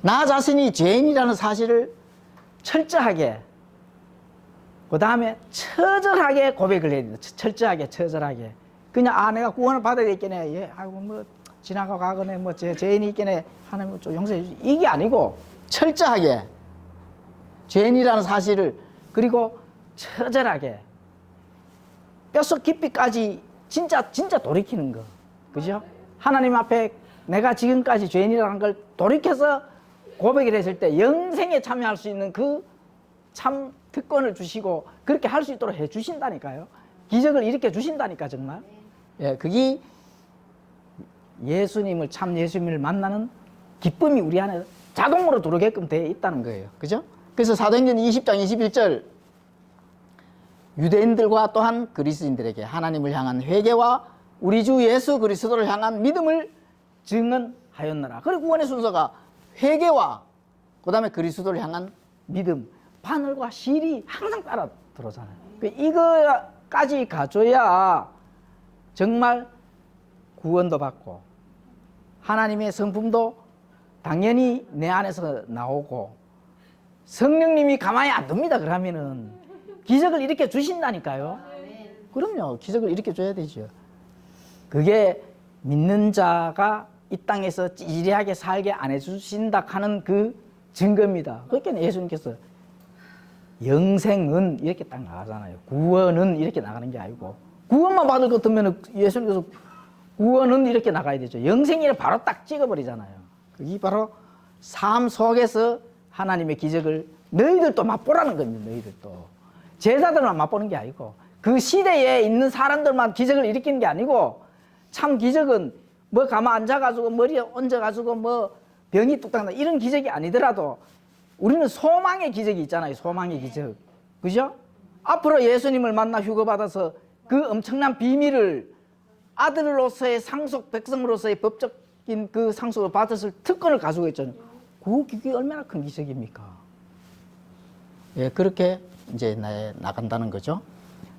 나 자신이 죄인이라는 사실을 철저하게, 그 다음에 처절하게 고백을 해야 됩니다. 처절하게. 그냥 내가 구원을 받아야 되겠네. 예, 지나가고 가거네. 죄인이 있겠네. 하나님 좀 용서해 주지. 이게 아니고 철저하게 죄인이라는 사실을, 그리고 처절하게 뼛속 깊이까지 진짜 돌이키는 거. 그죠? 하나님 앞에 내가 지금까지 죄인이라는 걸 돌이켜서 고백을 했을 때 영생에 참여할 수 있는 그 참 특권을 주시고 그렇게 할 수 있도록 해 주신다니까요. 기적을 일으켜 주신다니까 정말. 예, 그게 예수님을 만나는 기쁨이 우리 안에 자동으로 들어오게끔 되어 있다는 거예요. 그죠? 그래서 사도행전 20장 21절 유대인들과 또한 그리스인들에게 하나님을 향한 회개와 우리 주 예수 그리스도를 향한 믿음을 증언하였느라. 그리고 구원의 순서가 회개와 그 다음에 그리스도를 향한 믿음, 바늘과 실이 항상 따라 들어오잖아요. 이거까지 가져야 정말 구원도 받고 하나님의 성품도 당연히 내 안에서 나오고 성령님이 가만히 안 둡니다. 그러면은 기적을 일으켜 주신다니까요. 그럼요. 기적을 일으켜 줘야 되죠. 그게 믿는 자가 이 땅에서 찌질하게 살게 안 해주신다 하는 그 증거입니다. 그러니까 예수님께서 영생은 이렇게 딱 나가잖아요. 구원은 이렇게 나가는 게 아니고, 구원만 받을 것 같으면 예수님께서 구원은 이렇게 나가야 되죠. 영생이를 바로 딱 찍어버리잖아요. 이 바로 삶 속에서 하나님의 기적을 너희들도 맛보라는 겁니다. 너희들도. 제자들만 맛보는 게 아니고, 그 시대에 있는 사람들만 기적을 일으키는 게 아니고, 참 기적은 뭐 가만 앉아가지고 머리에 얹어가지고 뭐 병이 뚝딱 나 이런 기적이 아니더라도 우리는 소망의 기적이 있잖아요. 소망의 기적. 그죠? 앞으로 예수님을 만나 휴거받아서 그 엄청난 비밀을 아들로서의 상속, 백성으로서의 법적인 그 상속을 받았을 특권을 가지고 있잖아요. 그게 얼마나 큰 기적입니까? 예, 그렇게 이제 나간다는 거죠.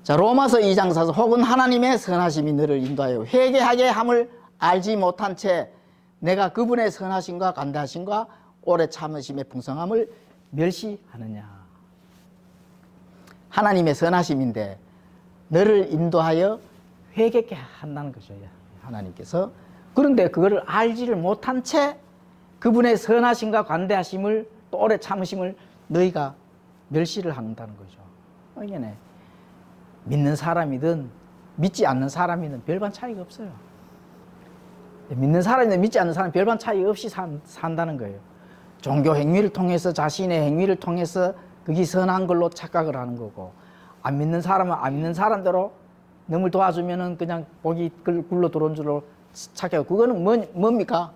자, 로마서 2장 4절, 혹은 하나님의 선하심이 너를 인도하여 회개하게 함을 알지 못한 채 내가 그분의 선하심과 간대하심과 오래 참으심의 풍성함을 멸시하느냐. 하나님의 선하심인데 너를 인도하여 회개케 한다는 거죠. 하나님께서. 그런데 그거를 알지를 못한 채 그분의 선하심과 관대하심을 또 오래 참으심을 너희가 멸시를 한다는 거죠. 이게 믿는 사람이든 믿지 않는 사람이든 별반 차이가 없어요. 믿는 사람이든 믿지 않는 사람은 별반 차이 없이 산다는 거예요. 종교 행위를 통해서 자신의 행위를 통해서 그게 선한 걸로 착각을 하는 거고, 안 믿는 사람은 안 믿는 사람대로 남을 도와주면은 그냥 복이 굴러 들어온 줄로 착각하고, 그거는 뭡니까?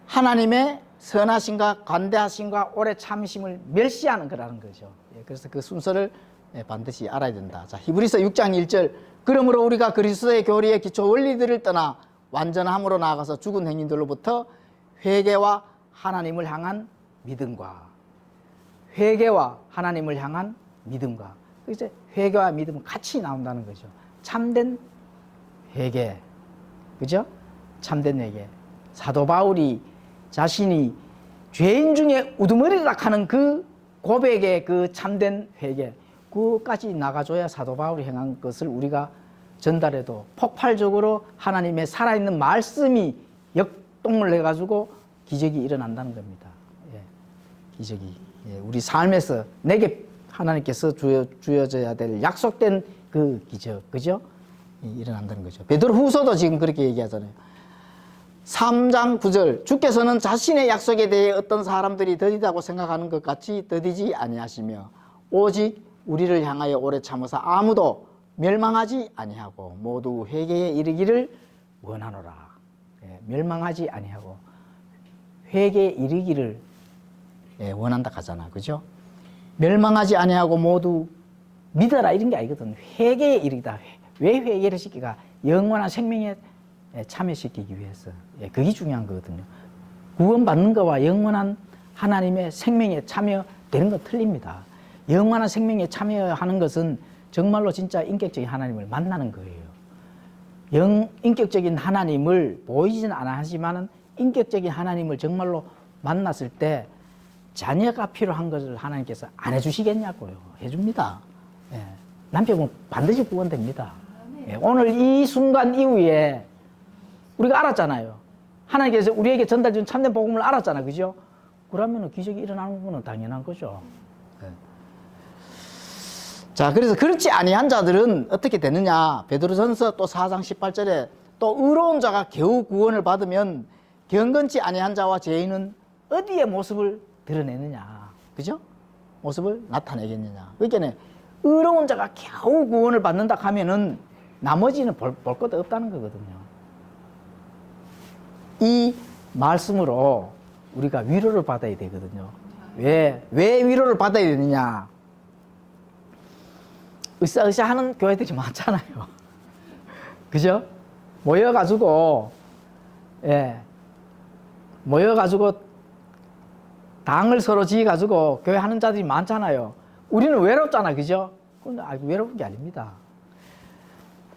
하나님의 선하심과 관대하심과 오래 참으심을 멸시하는 거라는 거죠. 그래서 그 순서를 반드시 알아야 된다. 자, 히브리서 6장 1절, 그러므로 우리가 그리스도의 교리의 기초 원리들을 떠나 완전함으로 나아가서 죽은 행위들로부터 회개와 하나님을 향한 믿음과, 회개와 하나님을 향한 믿음과, 이제 회개와 믿음은 같이 나온다는 거죠. 참된 회개, 그죠? 참된 회개. 사도 바울이 자신이 죄인 중에 우두머리라 하는 그 고백의 그 참된 회개, 그까지 나가줘야 사도 바울이 행한 것을 우리가 전달해도 폭발적으로 하나님의 살아있는 말씀이 역동을 해가지고 기적이 일어난다는 겁니다. 예, 기적이. 예, 우리 삶에서 내게 하나님께서 주어져야 될 약속된 그 기적, 그죠? 일어난다는 거죠. 베드로 후서도 지금 그렇게 얘기하잖아요. 3장 9절, 주께서는 자신의 약속에 대해 어떤 사람들이 더디다고 생각하는 것 같이 더디지 아니하시며 오직 우리를 향하여 오래 참으사 아무도 멸망하지 아니하고 모두 회개에 이르기를 원하노라. 예, 멸망하지 아니하고 회개에 이르기를 원한다 하잖아. 그죠? 멸망하지 아니하고 모두 믿어라 이런 게 아니거든. 회개에 이르기다. 왜 회개를 시키가? 영원한 생명에 참여시키기 위해서. 예, 그게 중요한 거거든요. 구원받는 거와 영원한 하나님의 생명에 참여되는 건 틀립니다. 영원한 생명에 참여하는 것은 정말로 진짜 인격적인 하나님을 만나는 거예요. 인격적인 하나님을 보이지는 않아 하지만은 인격적인 하나님을 정말로 만났을 때 자녀가 필요한 것을 하나님께서 안 해주시겠냐고요. 해줍니다. 예, 남편은 반드시 구원됩니다. 예, 오늘 이 순간 이후에 우리가 알았잖아요. 하나님께서 우리에게 전달 준 참된 복음을 알았잖아요. 그죠? 그러면 기적이 일어나는 것은 당연한 거죠. 예. 자, 그래서 그렇지 아니한 자들은 어떻게 되느냐? 베드로전서 또 4장 18절에 또 의로운 자가 겨우 구원을 받으면 경건치 아니한 자와 죄인은 어디에 모습을 드러내느냐? 그죠? 모습을 나타내겠느냐? 그러니까 의로운 자가 겨우 구원을 받는다 하면은 나머지는 볼 것 없다는 거거든요. 이 말씀으로 우리가 위로를 받아야 되거든요. 왜 위로를 받아야 되느냐? 으쌰으쌰 하는 교회들이 많잖아요. 그죠? 모여가지고 당을 서로 지어가지고 교회 하는 자들이 많잖아요. 우리는 외롭잖아. 그죠? 근데 외로운 게 아닙니다.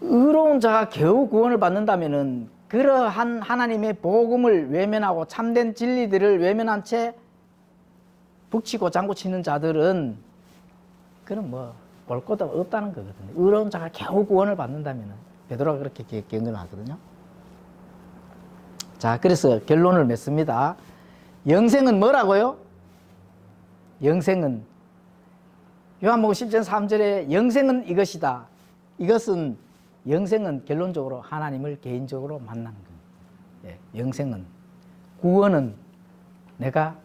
의로운 자가 겨우 구원을 받는다면은 그러한 하나님의 복음을 외면하고 참된 진리들을 외면한 채 북치고 장구치는 자들은 그럼 볼 것도 없다는 거거든요. 의로운 자가 겨우 구원을 받는다면은 베드로가 그렇게 경건을 하거든요. 자, 그래서 결론을 맺습니다. 영생은 뭐라고요? 영생은 요한복음 10장 3절에 영생은 이것이다. 이것은 영생은 결론적으로 하나님을 개인적으로 만나는 겁니다. 예, 영생은 구원은 내가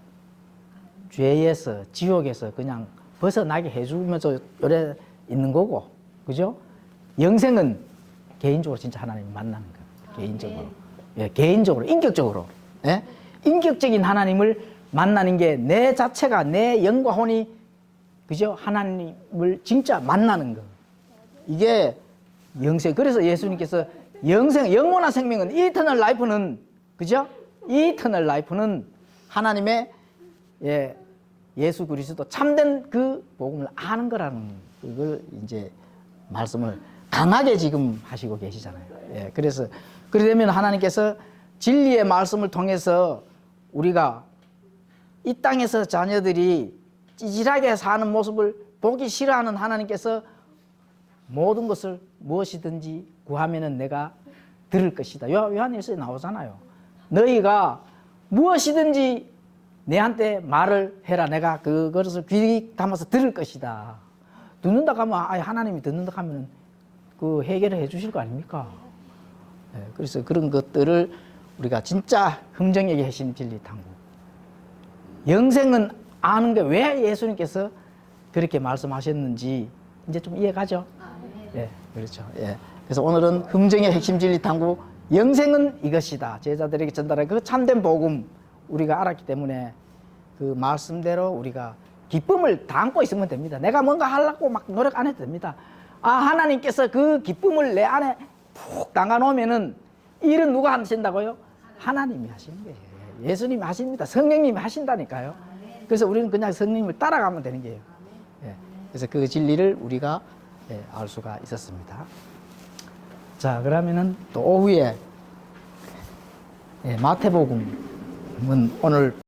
죄에서 지옥에서 그냥 벗어나게 해주면서 요래 있는 거고, 그죠? 영생은 개인적으로 진짜 하나님을 만나는 거예요. 개인적으로. 예, 개인적으로, 인격적으로. 예? 인격적인 하나님을 만나는 게 내 자체가 내 영과 혼이, 그죠? 하나님을 진짜 만나는 거. 이게 영생. 그래서 예수님께서 영원한 생명은, 이터널 라이프는, 그죠? 이터널 라이프는 하나님의, 예, 예수 그리스도 참된 그 복음을 아는 거라는 그걸 이제 말씀을 강하게 지금 하시고 계시잖아요. 예, 그래서 그러면 하나님께서 진리의 말씀을 통해서 우리가 이 땅에서 자녀들이 찌질하게 사는 모습을 보기 싫어하는 하나님께서 모든 것을 무엇이든지 구하면은 내가 들을 것이다. 요한일서에 나오잖아요. 너희가 무엇이든지 내한테 말을 해라. 내가 그것을 귀 감아서 들을 것이다. 듣는다 하면, 하나님이 듣는다 하면 그 해결을 해 주실 거 아닙니까? 네, 그래서 그런 것들을 우리가 진짜 흥정에게 하신 진리 탐구. 영생은 아는 게 왜 예수님께서 그렇게 말씀하셨는지 이제 좀 이해가죠? 예, 그렇죠. 예. 그래서 오늘은 흥정의 핵심 진리 탐구, 영생은 이것이다. 제자들에게 전달한 그 참된 복음 우리가 알았기 때문에 그 말씀대로 우리가 기쁨을 담고 있으면 됩니다. 내가 뭔가 하려고 막 노력 안 해도 됩니다. 하나님께서 그 기쁨을 내 안에 푹 담가 놓으면은 일은 누가 하신다고요? 하나님이 하시는 거예요. 예수님이 하십니다. 성령님이 하신다니까요. 그래서 우리는 그냥 성령님을 따라가면 되는 거예요. 예. 그래서 그 진리를 우리가 알 수가 있었습니다. 자, 그러면은 또 오후에 마태복음은 오늘